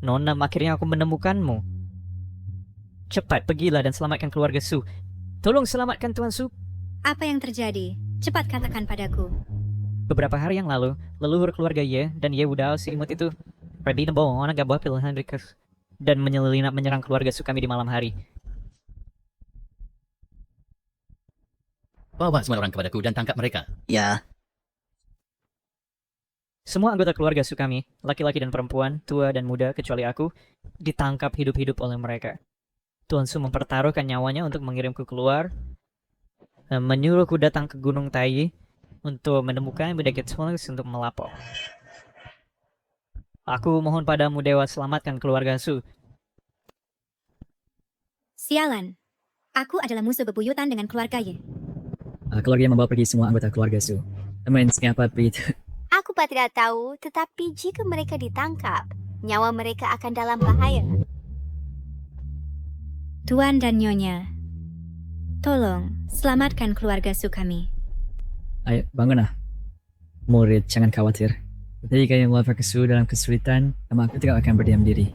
Nona, akhirnya aku menemukanmu. Cepat, pergilah dan selamatkan keluarga Su. Tolong selamatkan Tuan Su. Apa yang terjadi? Cepat katakan padaku. Beberapa hari yang lalu, leluhur keluarga Ye dan Ye Wudao si imut itu pergi membawa anak buah pilihan Rikus dan menyelinap menyerang keluarga Su kami di malam hari. Bawa semua orang kepadaku dan tangkap mereka. Ya. Semua anggota keluarga Su kami, laki-laki dan perempuan, tua dan muda kecuali aku, ditangkap hidup-hidup oleh mereka. Tuan Su mempertaruhkan nyawanya untuk mengirimku keluar, menyuruhku datang ke Gunung Tai untuk menemukan Bedeket Solis untuk melapor. Aku mohon padamu Dewa, selamatkan keluarga Su. Sialan. Aku adalah musuh bebuyutan dengan keluarga Ye. Keluarga yang membawa pergi semua anggota keluarga Su. Teman siapa itu? Aku tidak tahu, tetapi jika mereka ditangkap, nyawa mereka akan dalam bahaya. Tuan dan Nyonya, tolong selamatkan keluarga Su kami. Ayo, bangunlah. Murid, jangan khawatir. Ketika yang melapor ke Su dalam kesulitan, nama aku tidak akan berdiam diri.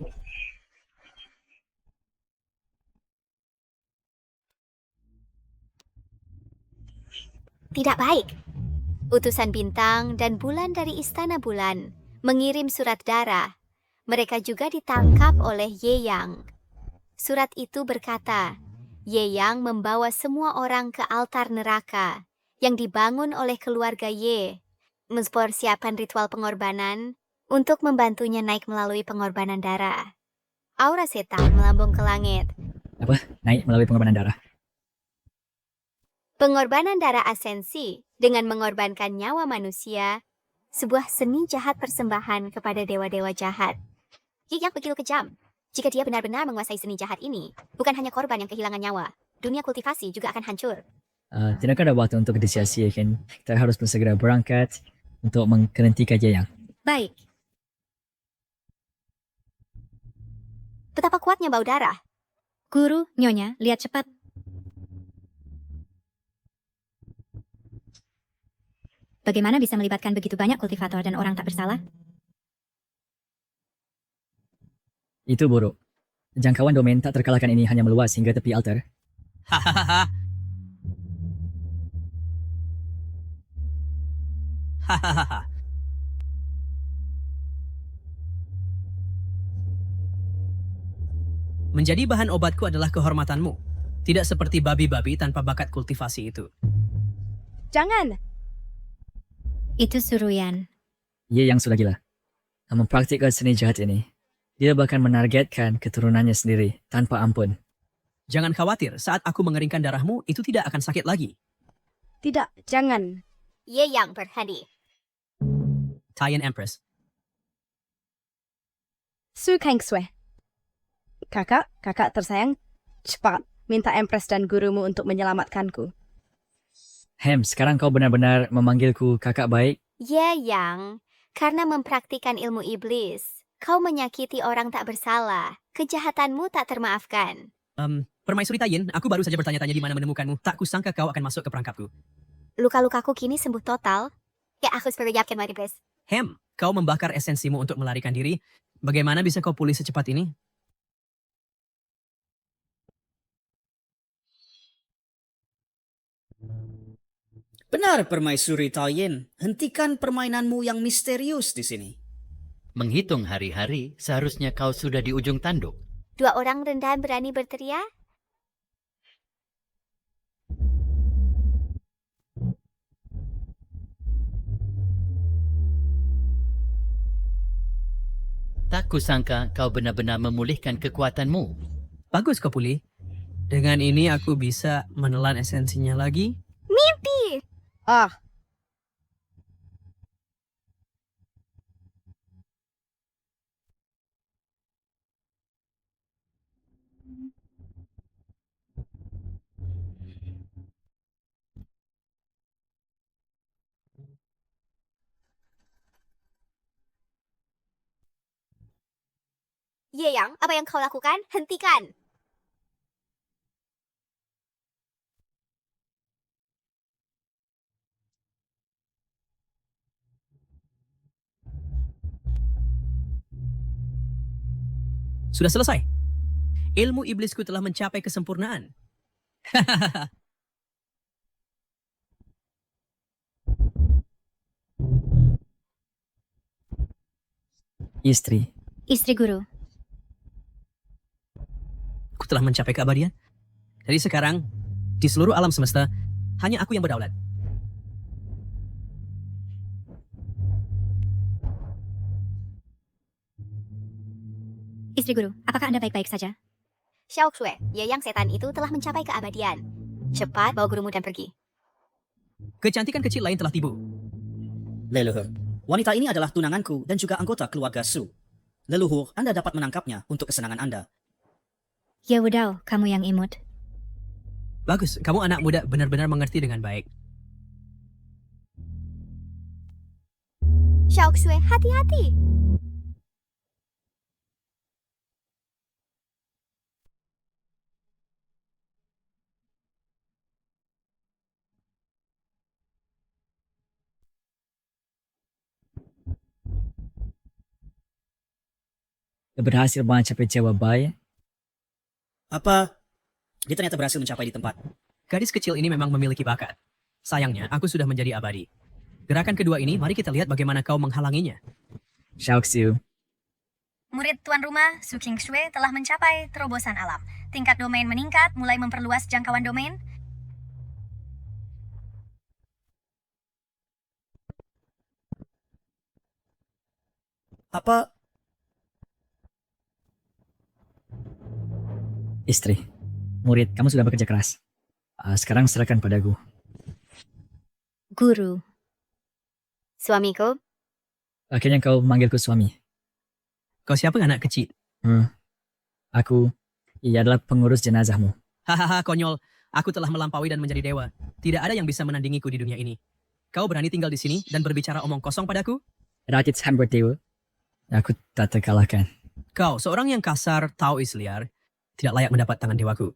Tidak baik. Utusan bintang dan bulan dari Istana Bulan mengirim surat darah. Mereka juga ditangkap oleh Ye Yang. Surat itu berkata, Ye Yang membawa semua orang ke altar neraka yang dibangun oleh keluarga Ye, mempersiapkan ritual pengorbanan untuk membantunya naik melalui pengorbanan darah. Aura setan melambung ke langit. Apa? Naik melalui pengorbanan darah? Pengorbanan darah asensi dengan mengorbankan nyawa manusia, sebuah seni jahat persembahan kepada dewa-dewa jahat. Ye Yang begitu kejam. Jika dia benar-benar menguasai seni jahat ini, bukan hanya korban yang kehilangan nyawa, dunia kultivasi juga akan hancur. Tidak ada waktu untuk disia-siakan. Kita harus segera berangkat untuk menghentikan Ye Yang. Baik. Betapa kuatnya bau darah. Guru, Nyonya, lihat cepat. Bagaimana bisa melibatkan begitu banyak kultivator dan orang tak bersalah? Itu buruk. Jangkauan domain tak terkalahkan ini hanya meluas hingga tepi altar. Hahaha. Hahaha. Menjadi bahan obatku adalah kehormatanmu. Tidak seperti babi-babi tanpa bakat kultivasi itu. Jangan. Itu Suruyan. Ye Yang sudah gila. Mempraktikkan seni jahat ini. Dia bahkan menargetkan keturunannya sendiri tanpa ampun. Jangan khawatir, saat aku mengeringkan darahmu, itu tidak akan sakit lagi. Tidak, jangan. Ye Yang berhenti. Taiyan Empress. Su Kengsue. Kakak tersayang, cepat minta Empress dan gurumu untuk menyelamatkanku. Sekarang kau benar-benar memanggilku kakak baik? Ye Yang, karena mempraktikkan ilmu iblis, kau menyakiti orang tak bersalah. Kejahatanmu tak termaafkan. Permaisuri Taiyan, aku baru saja bertanya-tanya di mana menemukanmu. Tak kusangka kau akan masuk ke perangkapku. Luka-lukaku kini sembuh total. Ya, aku seperti yakin, Iblis. Kau membakar esensimu untuk melarikan diri. Bagaimana bisa kau pulih secepat ini? Benar, Permaisuri Taoyin. Hentikan permainanmu yang misterius di sini. Menghitung hari-hari, seharusnya kau sudah di ujung tanduk. 2 orang rendahan berani berteriak? Tak kusangka kau benar-benar memulihkan kekuatanmu. Bagus kau pulih. Dengan ini aku bisa menelan esensinya lagi. Mimpi! Ah, Ye Yang, apa yang kau lakukan? Hentikan! Sudah selesai. Ilmu iblisku telah mencapai kesempurnaan. Istri. Istri guru. Aku telah mencapai keabadian. Dari sekarang, di seluruh alam semesta, hanya aku yang berdaulat. Istri guru, apakah Anda baik-baik saja? Xiao Xue, Ye Yang setan itu telah mencapai keabadian. Cepat bawa gurumu dan pergi. Kecantikan kecil lain telah tiba. Leluhur, wanita ini adalah tunanganku dan juga anggota keluarga Su. Leluhur, Anda dapat menangkapnya untuk kesenangan Anda. Ya wudau, kamu yang imut. Bagus, kamu anak muda benar-benar mengerti dengan baik. Xiao Xue, hati-hati! Dia berhasil mencapai jawaban. Apa? Dia ternyata berhasil mencapai di tempat. Gadis kecil ini memang memiliki bakat. Sayangnya, aku sudah menjadi abadi. Gerakan kedua ini, mari kita lihat bagaimana kau menghalanginya. Xiao Xiu. Murid tuan rumah, Su King Shui, telah mencapai terobosan alam. Tingkat domain meningkat, mulai memperluas jangkauan domain. Apa? Istri. Murid, kamu sudah bekerja keras. Sekarang serahkan padaku. Guru. Suamiku? Akhirnya kau memanggilku suami. Kau siapa anak kecil? Aku, ia adalah pengurus jenazahmu. Hahaha, konyol. Aku telah melampaui dan menjadi dewa. Tidak ada yang bisa menandingiku di dunia ini. Kau berani tinggal di sini dan berbicara omong kosong padaku? Rakit hamba dewa. Aku tak terkalahkan. Kau, seorang yang kasar, Taois liar, tidak layak mendapat tangan dewaku.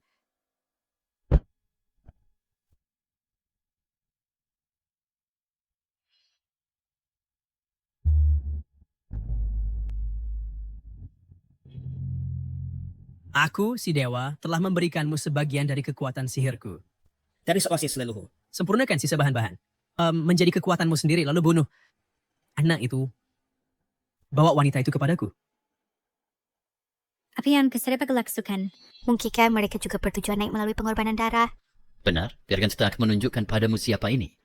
Aku, si dewa, telah memberikanmu sebagian dari kekuatan sihirku. Dari seosis leluhur. Sempurnakan sisa bahan-bahan. Menjadi kekuatanmu sendiri, lalu bunuh anak itu. Bawa wanita itu kepadaku. Apa yang keserapa kelaksukan? Mungkinkah mereka juga bertujuan naik melalui pengorbanan darah? Benar, biarkan saya menunjukkan padamu siapa ini.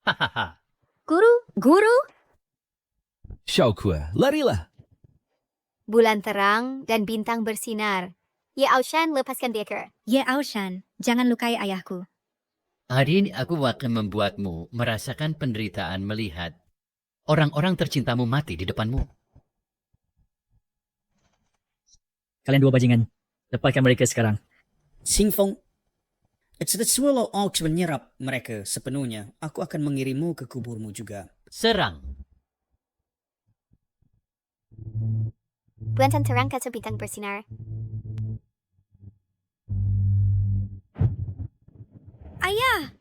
Hahaha. Guru? Xiao Kue, larilah. Bulan terang dan bintang bersinar. Ye Aoshan, lepaskan dia ke. Ye Aoshan, jangan lukai ayahku. Hari ini aku akan membuatmu merasakan penderitaan melihat orang-orang tercintamu mati di depanmu. Kalian dua bajingan, lepaskan mereka sekarang. Xingfeng, sebelum Ox menyerap mereka sepenuhnya, aku akan mengirimmu ke kuburmu juga. Serang. Bulan terang kata bintang bersinar. Ayah!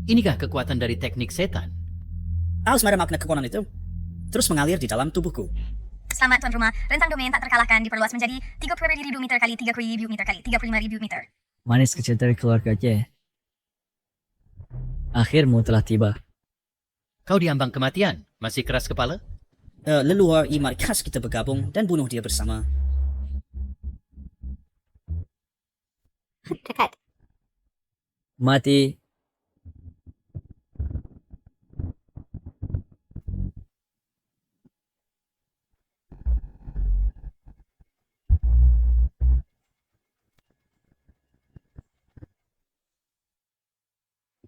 Inikah kekuatan dari teknik setan? Harus ada makna kekuatan itu terus mengalir di dalam tubuhku. Selamat tuan rumah, rentang domain tak terkalahkan diperluas menjadi 30.000 meter kali 30.000 meter kali 35.000 meter. Manis kecil dari keluarga J. Akhirmu telah tiba. Kau diambang kematian, masih keras kepala? Leluhur imat khas kita bergabung dan bunuh dia bersama. Dekat. Mati.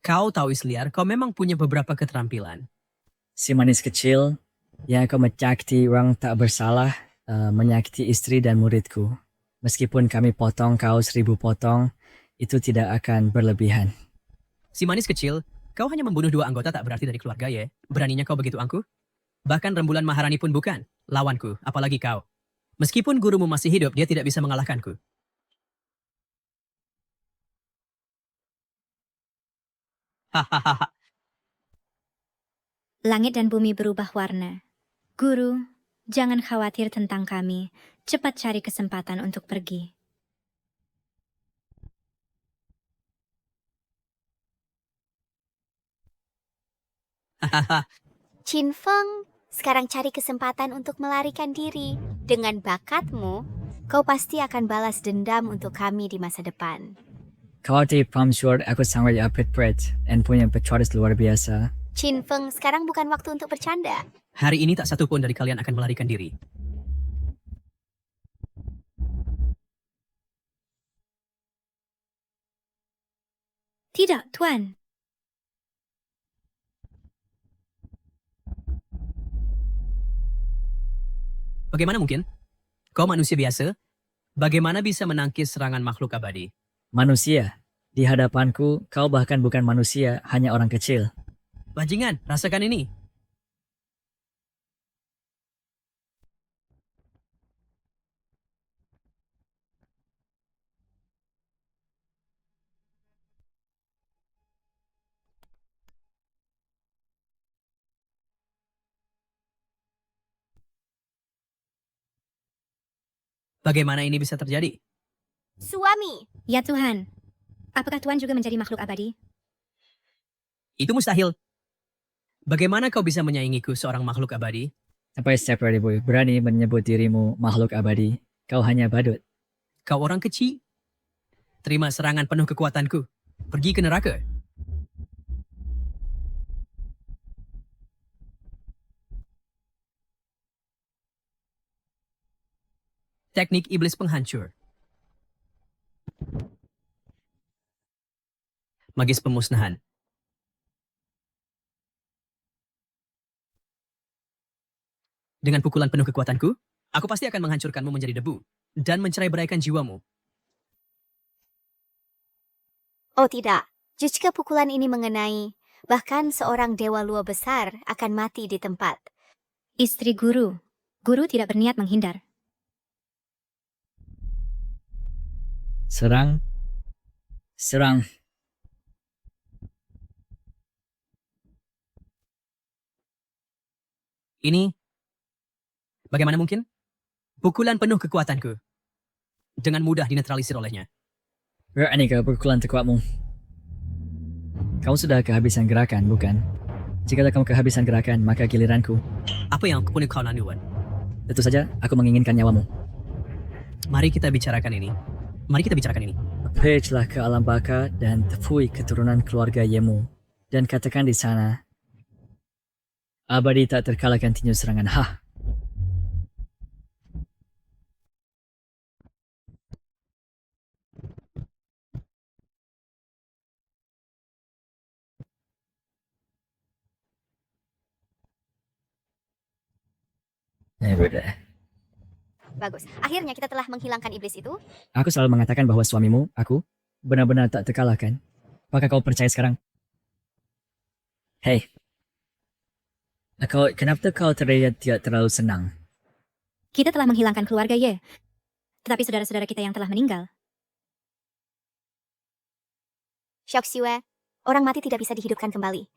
Kau tahu Isliar, kau memang punya beberapa keterampilan. Si manis kecil yang akan menyakiti orang tak bersalah, menyakiti istri dan muridku. Meskipun kami potong kau 1000 potong, itu tidak akan berlebihan. Si manis kecil, kau hanya membunuh 2 anggota tak berarti dari keluarga ya. Beraninya kau begitu angkuh? Bahkan rembulan Maharani pun bukan lawanku, apalagi kau. Meskipun gurumu masih hidup, dia tidak bisa mengalahkanku. Hahaha. Langit dan bumi berubah warna. Guru, jangan khawatir tentang kami. Cepat cari kesempatan untuk pergi. Qin Feng, sekarang cari kesempatan untuk melarikan diri. Dengan bakatmu, kau pasti akan balas dendam untuk kami di masa depan. Kau arti Palm Short, aku sangat apret-pret dan punya pecoris luar biasa. Qin Feng, sekarang bukan waktu untuk bercanda. Hari ini tak satu pun dari kalian akan melarikan diri. Tidak, Tuan. Bagaimana mungkin? Kau manusia biasa? Bagaimana bisa menangkis serangan makhluk abadi? Manusia. Di hadapanku, kau bahkan bukan manusia, hanya orang kecil. Bajingan, rasakan ini. Bagaimana ini bisa terjadi? Suami. Ya Tuhan. Apakah Tuhan juga menjadi makhluk abadi? Itu mustahil. Bagaimana kau bisa menyaingiku seorang makhluk abadi? Sampai setiap ribu berani menyebut dirimu makhluk abadi. Kau hanya badut. Kau orang kecil. Terima serangan penuh kekuatanku. Pergi ke neraka. Teknik iblis penghancur. Magis pemusnahan. Dengan pukulan penuh kekuatanku, aku pasti akan menghancurkanmu menjadi debu dan mencerai-beraikan jiwamu. Oh tidak, jika pukulan ini mengenai, bahkan seorang dewa luar besar akan mati di tempat. Istri guru. Guru tidak berniat menghindar. Serang. Serang. Ini, bagaimana mungkin? Pukulan penuh kekuatanku. Dengan mudah dinetralisir olehnya. Berani kau pukulan terkuatmu. Kau sudah kehabisan gerakan, bukan? Jika kamu kehabisan gerakan, maka giliranku. Apa yang punya kau nanuan? Tentu saja, aku menginginkan nyawamu. Mari kita bicarakan ini. Mari kita bicarakan ini. Pergilah ke alam baka dan tepui keturunan keluarga Yemu. Dan katakan di sana, abadi tak terkalahkan tinju serangan. Hah! Bagus. Akhirnya kita telah menghilangkan iblis itu. Aku selalu mengatakan bahwa suamimu, aku, benar-benar tak terkalahkan. Apakah kau percaya sekarang? Hei. Kenapa kau terlihat tidak terlalu senang? Kita telah menghilangkan keluarga Ye. Tetapi saudara-saudara kita yang telah meninggal. Xiao Xiue, Orang mati tidak bisa dihidupkan kembali.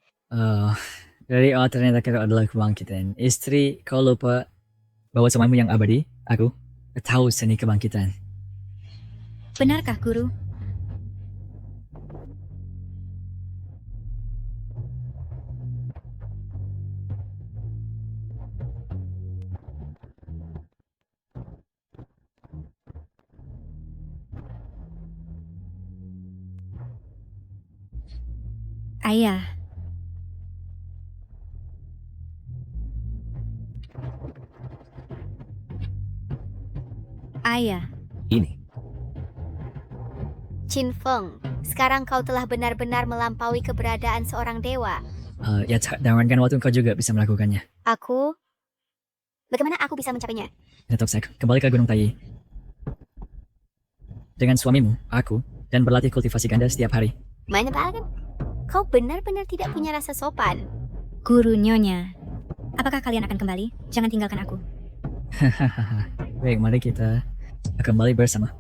Dari ternyata kau adalah kebangkitan. Istri, kau lupa bahwa suamimu yang abadi, aku, tahu seni kebangkitan. Benarkah, Guru? Ayah. Ayah. Ini. Qin Feng, sekarang kau telah benar-benar melampaui keberadaan seorang dewa. Ya, jangankan waktu kau juga bisa melakukannya. Aku... Bagaimana aku bisa mencapainya? Tetap saya kembali ke Gunung Taiyi. Dengan suamimu, aku, dan berlatih kultivasi ganda setiap hari. Menyebalkan. Kau benar-benar tidak punya rasa sopan. Guru Nyonya, apakah kalian akan kembali? Jangan tinggalkan aku. Baik, mari kita kembali bersama.